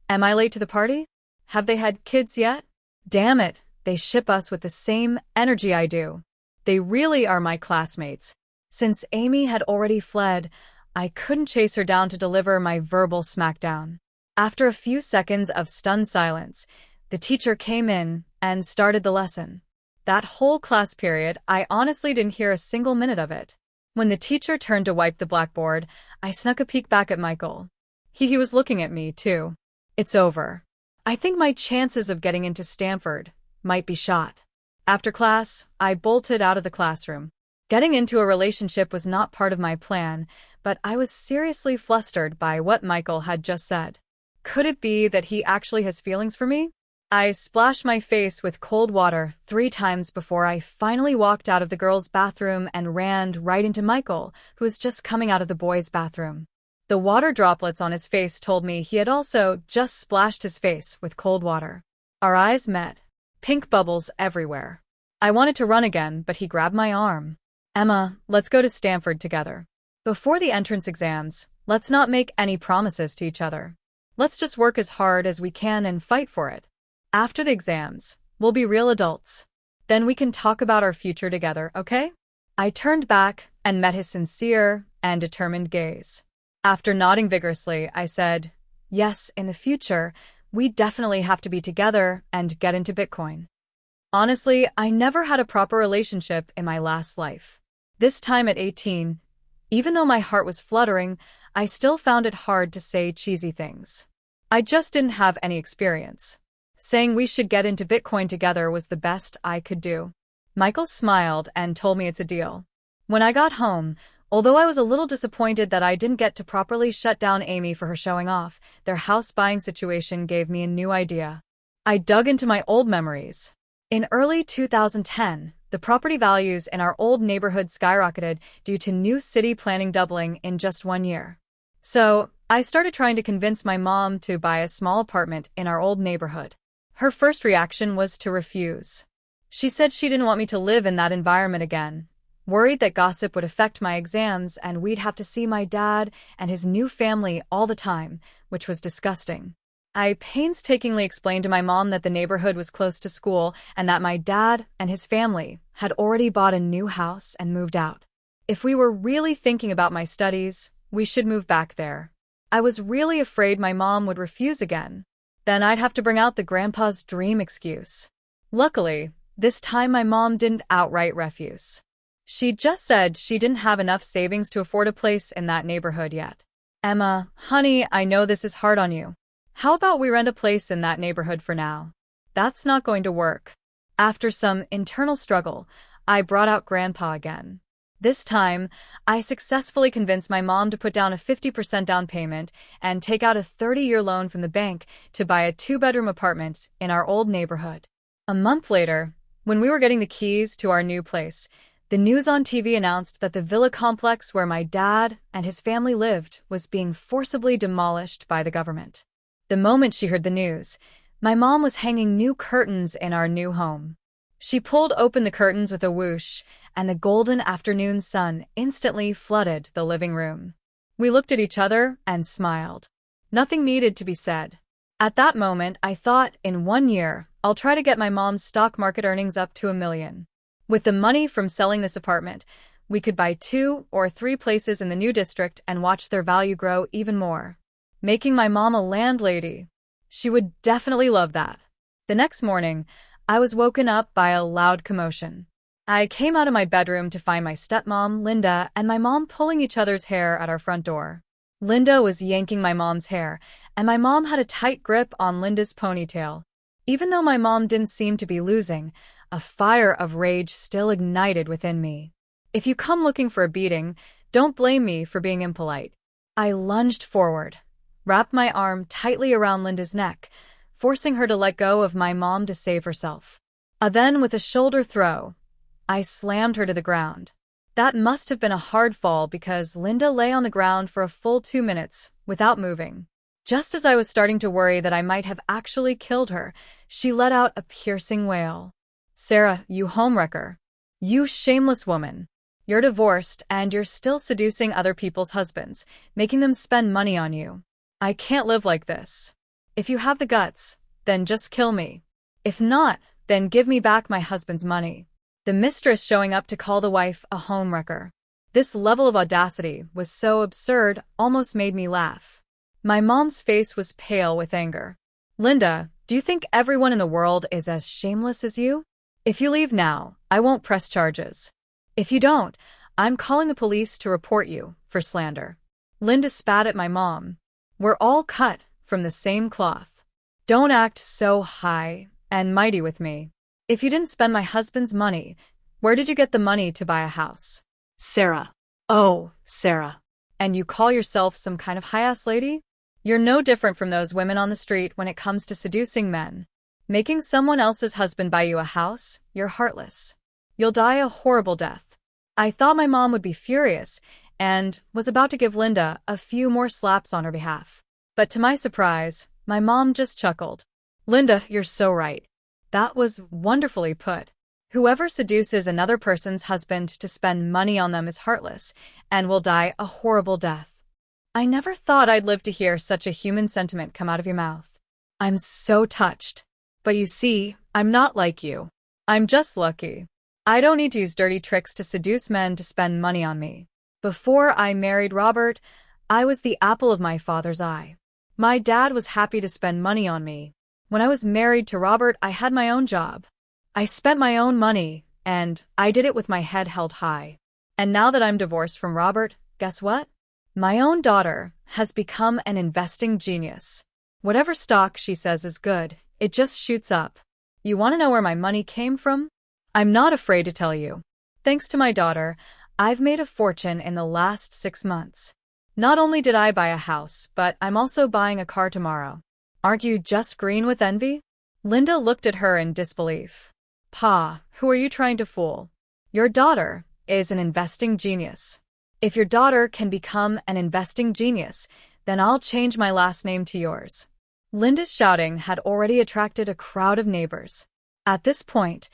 Am I late to the party? Have they had kids yet? Damn it, they ship us with the same energy I do. They really are my classmates. Since Amy had already fled, I couldn't chase her down to deliver my verbal smackdown. After a few seconds of stunned silence, the teacher came in and started the lesson. That whole class period, I honestly didn't hear a single minute of it. When the teacher turned to wipe the blackboard, I snuck a peek back at Michael. He was looking at me, too. It's over. I think my chances of getting into Stanford might be shot. After class, I bolted out of the classroom. Getting into a relationship was not part of my plan, but I was seriously flustered by what Michael had just said. Could it be that he actually has feelings for me? I splashed my face with cold water 3 times before I finally walked out of the girls' bathroom and ran right into Michael, who was just coming out of the boys' bathroom. The water droplets on his face told me he had also just splashed his face with cold water. Our eyes met. Pink bubbles everywhere. I wanted to run again, but he grabbed my arm. Emma, let's go to Stanford together. Before the entrance exams, let's not make any promises to each other. Let's just work as hard as we can and fight for it. After the exams, we'll be real adults. Then we can talk about our future together, okay? I turned back and met his sincere and determined gaze. After nodding vigorously, I said, Yes, in the future, we definitely have to be together and get into Bitcoin. Honestly, I never had a proper relationship in my last life. This time at 18, even though my heart was fluttering, I still found it hard to say cheesy things. I just didn't have any experience. Saying we should get into Bitcoin together was the best I could do. Michael smiled and told me it's a deal. When I got home, although I was a little disappointed that I didn't get to properly shut down Amy for her showing off, their house buying situation gave me a new idea. I dug into my old memories. In early 2010, the property values in our old neighborhood skyrocketed due to new city planning doubling in just 1 year. So, I started trying to convince my mom to buy a small apartment in our old neighborhood. Her first reaction was to refuse. She said she didn't want me to live in that environment again, worried that gossip would affect my exams and we'd have to see my dad and his new family all the time, which was disgusting. I painstakingly explained to my mom that the neighborhood was close to school and that my dad and his family had already bought a new house and moved out. If we were really thinking about my studies, we should move back there. I was really afraid my mom would refuse again. Then I'd have to bring out the grandpa's dream excuse. Luckily, this time my mom didn't outright refuse. She just said she didn't have enough savings to afford a place in that neighborhood yet. Emma, honey, I know this is hard on you. How about we rent a place in that neighborhood for now? That's not going to work. After some internal struggle, I brought out Grandpa again. This time, I successfully convinced my mom to put down a 50% down payment and take out a 30-year loan from the bank to buy a 2-bedroom apartment in our old neighborhood. A month later, when we were getting the keys to our new place, the news on TV announced that the villa complex where my dad and his family lived was being forcibly demolished by the government. The moment she heard the news, my mom was hanging new curtains in our new home. She pulled open the curtains with a whoosh, and the golden afternoon sun instantly flooded the living room. We looked at each other and smiled. Nothing needed to be said. At that moment, I thought, in 1 year, I'll try to get my mom's stock market earnings up to $1 million. With the money from selling this apartment, we could buy 2 or 3 places in the new district and watch their value grow even more. Making my mom a landlady. She would definitely love that. The next morning, I was woken up by a loud commotion. I came out of my bedroom to find my stepmom, Linda, and my mom pulling each other's hair at our front door. Linda was yanking my mom's hair, and my mom had a tight grip on Linda's ponytail. Even though my mom didn't seem to be losing, a fire of rage still ignited within me. If you come looking for a beating, don't blame me for being impolite. I lunged forward, wrapped my arm tightly around Linda's neck, forcing her to let go of my mom to save herself. Then, with a shoulder throw, I slammed her to the ground. That must have been a hard fall because Linda lay on the ground for a full 2 minutes without moving. Just as I was starting to worry that I might have actually killed her, she let out a piercing wail. "Sarah, you homewrecker. You shameless woman. You're divorced and you're still seducing other people's husbands, making them spend money on you. I can't live like this. If you have the guts, then just kill me. If not, then give me back my husband's money." The mistress showing up to call the wife a homewrecker. This level of audacity was so absurd, almost made me laugh. My mom's face was pale with anger. "Linda, do you think everyone in the world is as shameless as you? If you leave now, I won't press charges. If you don't, I'm calling the police to report you for slander." Linda spat at my mom. "We're all cut from the same cloth. Don't act so high and mighty with me. If you didn't spend my husband's money, where did you get the money to buy a house?" Sarah. Oh, Sarah. "And you call yourself some kind of high-ass lady? You're no different from those women on the street when it comes to seducing men. Making someone else's husband buy you a house, you're heartless. You'll die a horrible death." I thought my mom would be furious and was about to give Linda a few more slaps on her behalf. But to my surprise, my mom just chuckled. "Linda, you're so right. That was wonderfully put. Whoever seduces another person's husband to spend money on them is heartless and will die a horrible death." I never thought I'd live to hear such a human sentiment come out of your mouth. I'm so touched. But you see, I'm not like you. I'm just lucky. I don't need to use dirty tricks to seduce men to spend money on me. Before I married Robert, I was the apple of my father's eye. My dad was happy to spend money on me. When I was married to Robert, I had my own job. I spent my own money, and I did it with my head held high. And now that I'm divorced from Robert, guess what? My own daughter has become an investing genius. Whatever stock she says is good, it just shoots up. You want to know where my money came from? I'm not afraid to tell you. Thanks to my daughter, I've made a fortune in the last 6 months. Not only did I buy a house, but I'm also buying a car tomorrow. Aren't you just green with envy? Linda looked at her in disbelief. Pa, who are you trying to fool? Your daughter is an investing genius. If your daughter can become an investing genius, then I'll change my last name to yours. Linda's shouting had already attracted a crowd of neighbors. At this point,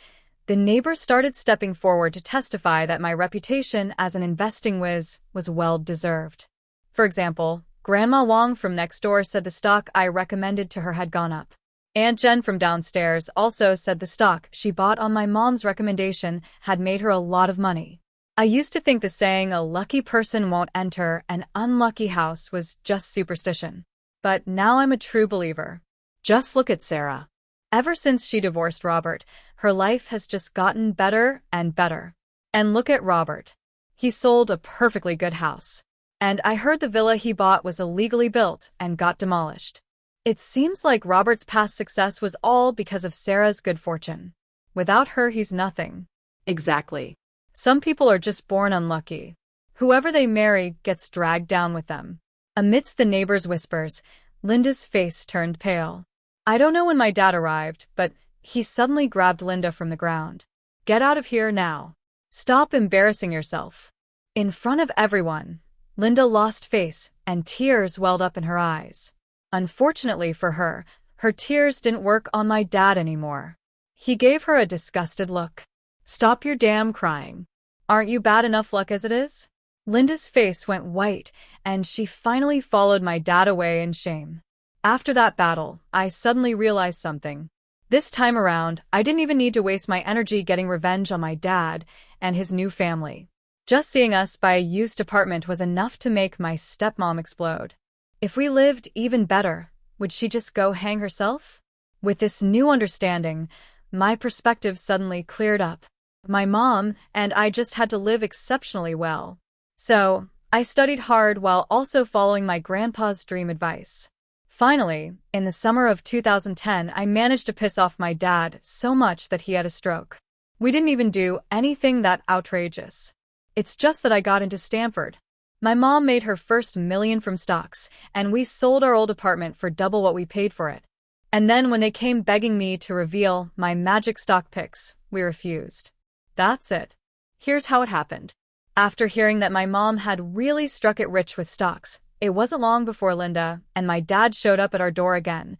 the neighbors started stepping forward to testify that my reputation as an investing whiz was well-deserved. For example, Grandma Wong from next door said the stock I recommended to her had gone up. Aunt Jen from downstairs also said the stock she bought on my mom's recommendation had made her a lot of money. I used to think the saying a lucky person won't enter an unlucky house was just superstition. But now I'm a true believer. Just look at Sarah. Ever since she divorced Robert, her life has just gotten better and better. And look at Robert. He sold a perfectly good house. And I heard the villa he bought was illegally built and got demolished. It seems like Robert's past success was all because of Sarah's good fortune. Without her, he's nothing. Exactly. Some people are just born unlucky. Whoever they marry gets dragged down with them. Amidst the neighbors' whispers, Linda's face turned pale. I don't know when my dad arrived, but he suddenly grabbed Linda from the ground. Get out of here now. Stop embarrassing yourself. In front of everyone, Linda lost face and tears welled up in her eyes. Unfortunately for her, her tears didn't work on my dad anymore. He gave her a disgusted look. Stop your damn crying. Aren't you bad enough luck as it is? Linda's face went white, and she finally followed my dad away in shame. After that battle, I suddenly realized something. This time around, I didn't even need to waste my energy getting revenge on my dad and his new family. Just seeing us buy a used apartment was enough to make my stepmom explode. If we lived even better, would she just go hang herself? With this new understanding, my perspective suddenly cleared up. My mom and I just had to live exceptionally well. So, I studied hard while also following my grandpa's dream advice. Finally, in the summer of 2010, I managed to piss off my dad so much that he had a stroke. We didn't even do anything that outrageous. It's just that I got into Stanford. My mom made her first million from stocks, and we sold our old apartment for double what we paid for it. And then when they came begging me to reveal my magic stock picks, we refused. That's it. Here's how it happened. After hearing that my mom had really struck it rich with stocks, it wasn't long before Linda and my dad showed up at our door again,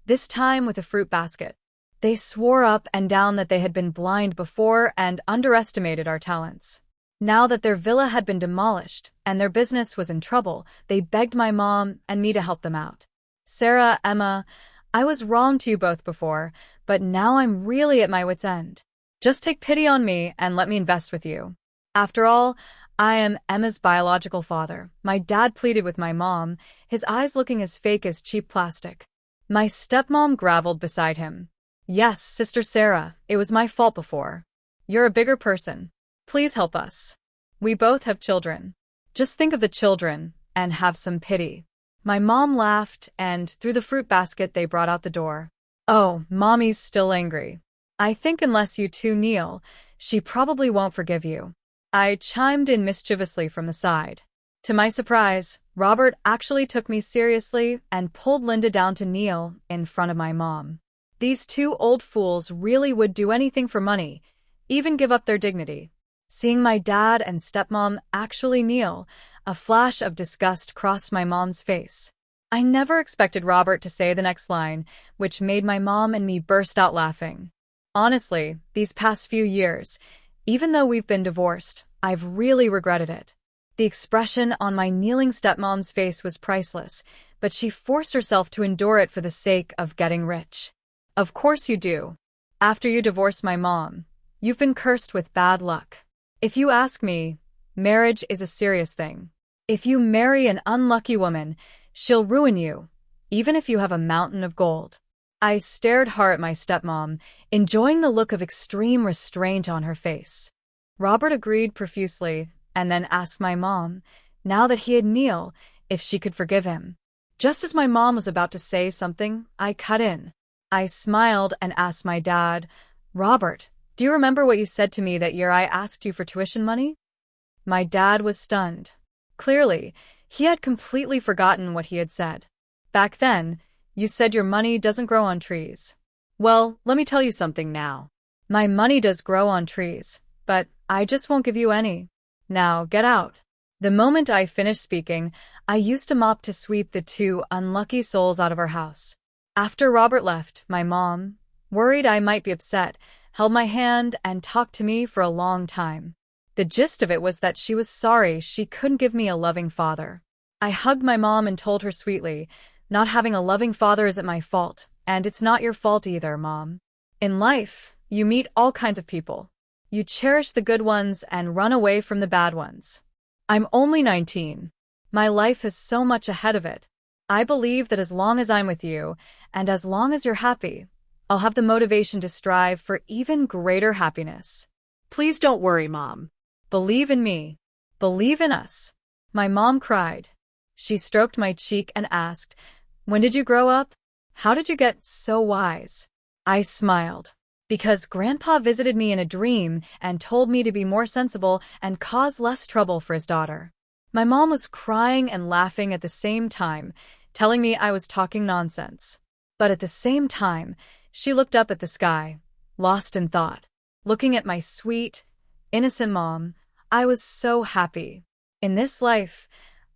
this time with a fruit basket. They swore up and down that they had been blind before and underestimated our talents. Now that their villa had been demolished and their business was in trouble, they begged my mom and me to help them out. Sarah, Emma, I was wrong to you both before, but now I'm really at my wit's end. Just take pity on me and let me invest with you. After all, I am Emma's biological father. My dad pleaded with my mom, his eyes looking as fake as cheap plastic. My stepmom grovelled beside him. Yes, Sister Sarah, it was my fault before. You're a bigger person. Please help us. We both have children. Just think of the children and have some pity. My mom laughed, and through the fruit basket they brought out the door. Oh, Mommy's still angry. I think unless you two kneel, she probably won't forgive you. I chimed in mischievously from the side. To my surprise, Robert actually took me seriously and pulled Linda down to kneel in front of my mom. These two old fools really would do anything for money, even give up their dignity. Seeing my dad and stepmom actually kneel, a flash of disgust crossed my mom's face. I never expected Robert to say the next line, which made my mom and me burst out laughing. Honestly, these past few years, even though we've been divorced, I've really regretted it. The expression on my kneeling stepmom's face was priceless, but she forced herself to endure it for the sake of getting rich. Of course you do. After you divorced my mom, you've been cursed with bad luck. If you ask me, marriage is a serious thing. If you marry an unlucky woman, she'll ruin you, even if you have a mountain of gold. I stared hard at my stepmom, enjoying the look of extreme restraint on her face. Robert agreed profusely, and then asked my mom, now that he had kneel, if she could forgive him. Just as my mom was about to say something, I cut in. I smiled and asked my dad, Robert, do you remember what you said to me that year I asked you for tuition money? My dad was stunned. Clearly, he had completely forgotten what he had said. Back then, you said your money doesn't grow on trees. Well, let me tell you something now. My money does grow on trees, but I just won't give you any. Now, get out. The moment I finished speaking, I used a mop to sweep the two unlucky souls out of our house. After Robert left, my mom, worried I might be upset, held my hand and talked to me for a long time. The gist of it was that she was sorry she couldn't give me a loving father. I hugged my mom and told her sweetly, not having a loving father isn't my fault, and it's not your fault either, Mom. In life, you meet all kinds of people. You cherish the good ones and run away from the bad ones. I'm only 19. My life has so much ahead of it. I believe that as long as I'm with you, and as long as you're happy, I'll have the motivation to strive for even greater happiness. Please don't worry, Mom. Believe in me. Believe in us. My mom cried. She stroked my cheek and asked, "When did you grow up? How did you get so wise?" I smiled. Because Grandpa visited me in a dream and told me to be more sensible and cause less trouble for his daughter. My mom was crying and laughing at the same time, telling me I was talking nonsense. But at the same time, she looked up at the sky, lost in thought. Looking at my sweet, innocent mom, I was so happy. In this life,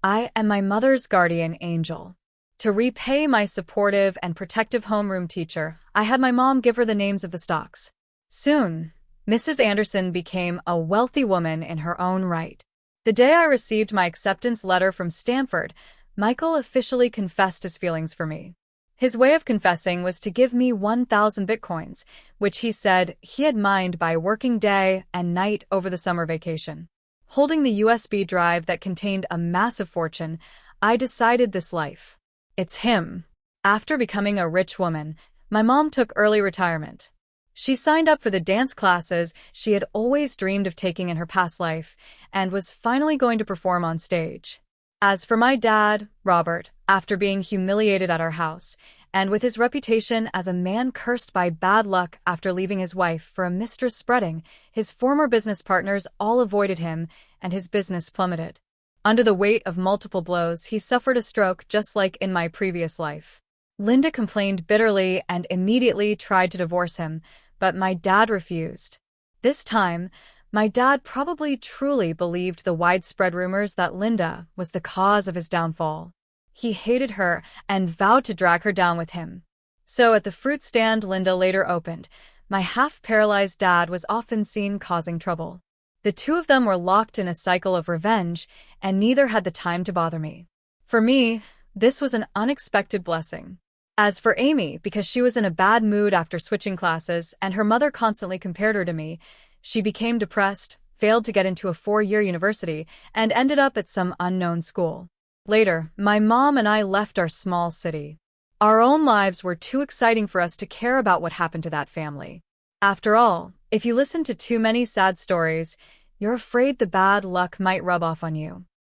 I am my mother's guardian angel. To repay my supportive and protective homeroom teacher, I had my mom give her the names of the stocks. Soon, Mrs. Anderson became a wealthy woman in her own right. The day I received my acceptance letter from Stanford, Michael officially confessed his feelings for me. His way of confessing was to give me 1,000 bitcoins, which he said he had mined by working day and night over the summer vacation. Holding the USB drive that contained a massive fortune, I decided this life. It's him. After becoming a rich woman, my mom took early retirement. She signed up for the dance classes she had always dreamed of taking in her past life and was finally going to perform on stage. As for my dad, Robert, after being humiliated at our house, and with his reputation as a man cursed by bad luck after leaving his wife for a mistress spreading, his former business partners all avoided him and his business plummeted. Under the weight of multiple blows, he suffered a stroke just like in my previous life. Linda complained bitterly and immediately tried to divorce him, but my dad refused. This time, my dad probably truly believed the widespread rumors that Linda was the cause of his downfall. He hated her and vowed to drag her down with him. So at the fruit stand Linda later opened, my half-paralyzed dad was often seen causing trouble. The two of them were locked in a cycle of revenge, and neither had the time to bother me. For me, this was an unexpected blessing. As for Amy, because she was in a bad mood after switching classes and her mother constantly compared her to me, she became depressed, failed to get into a 4-year university, and ended up at some unknown school. Later, my mom and I left our small city. Our own lives were too exciting for us to care about what happened to that family. After all, if you listen to too many sad stories, you're afraid the bad luck might rub off on you.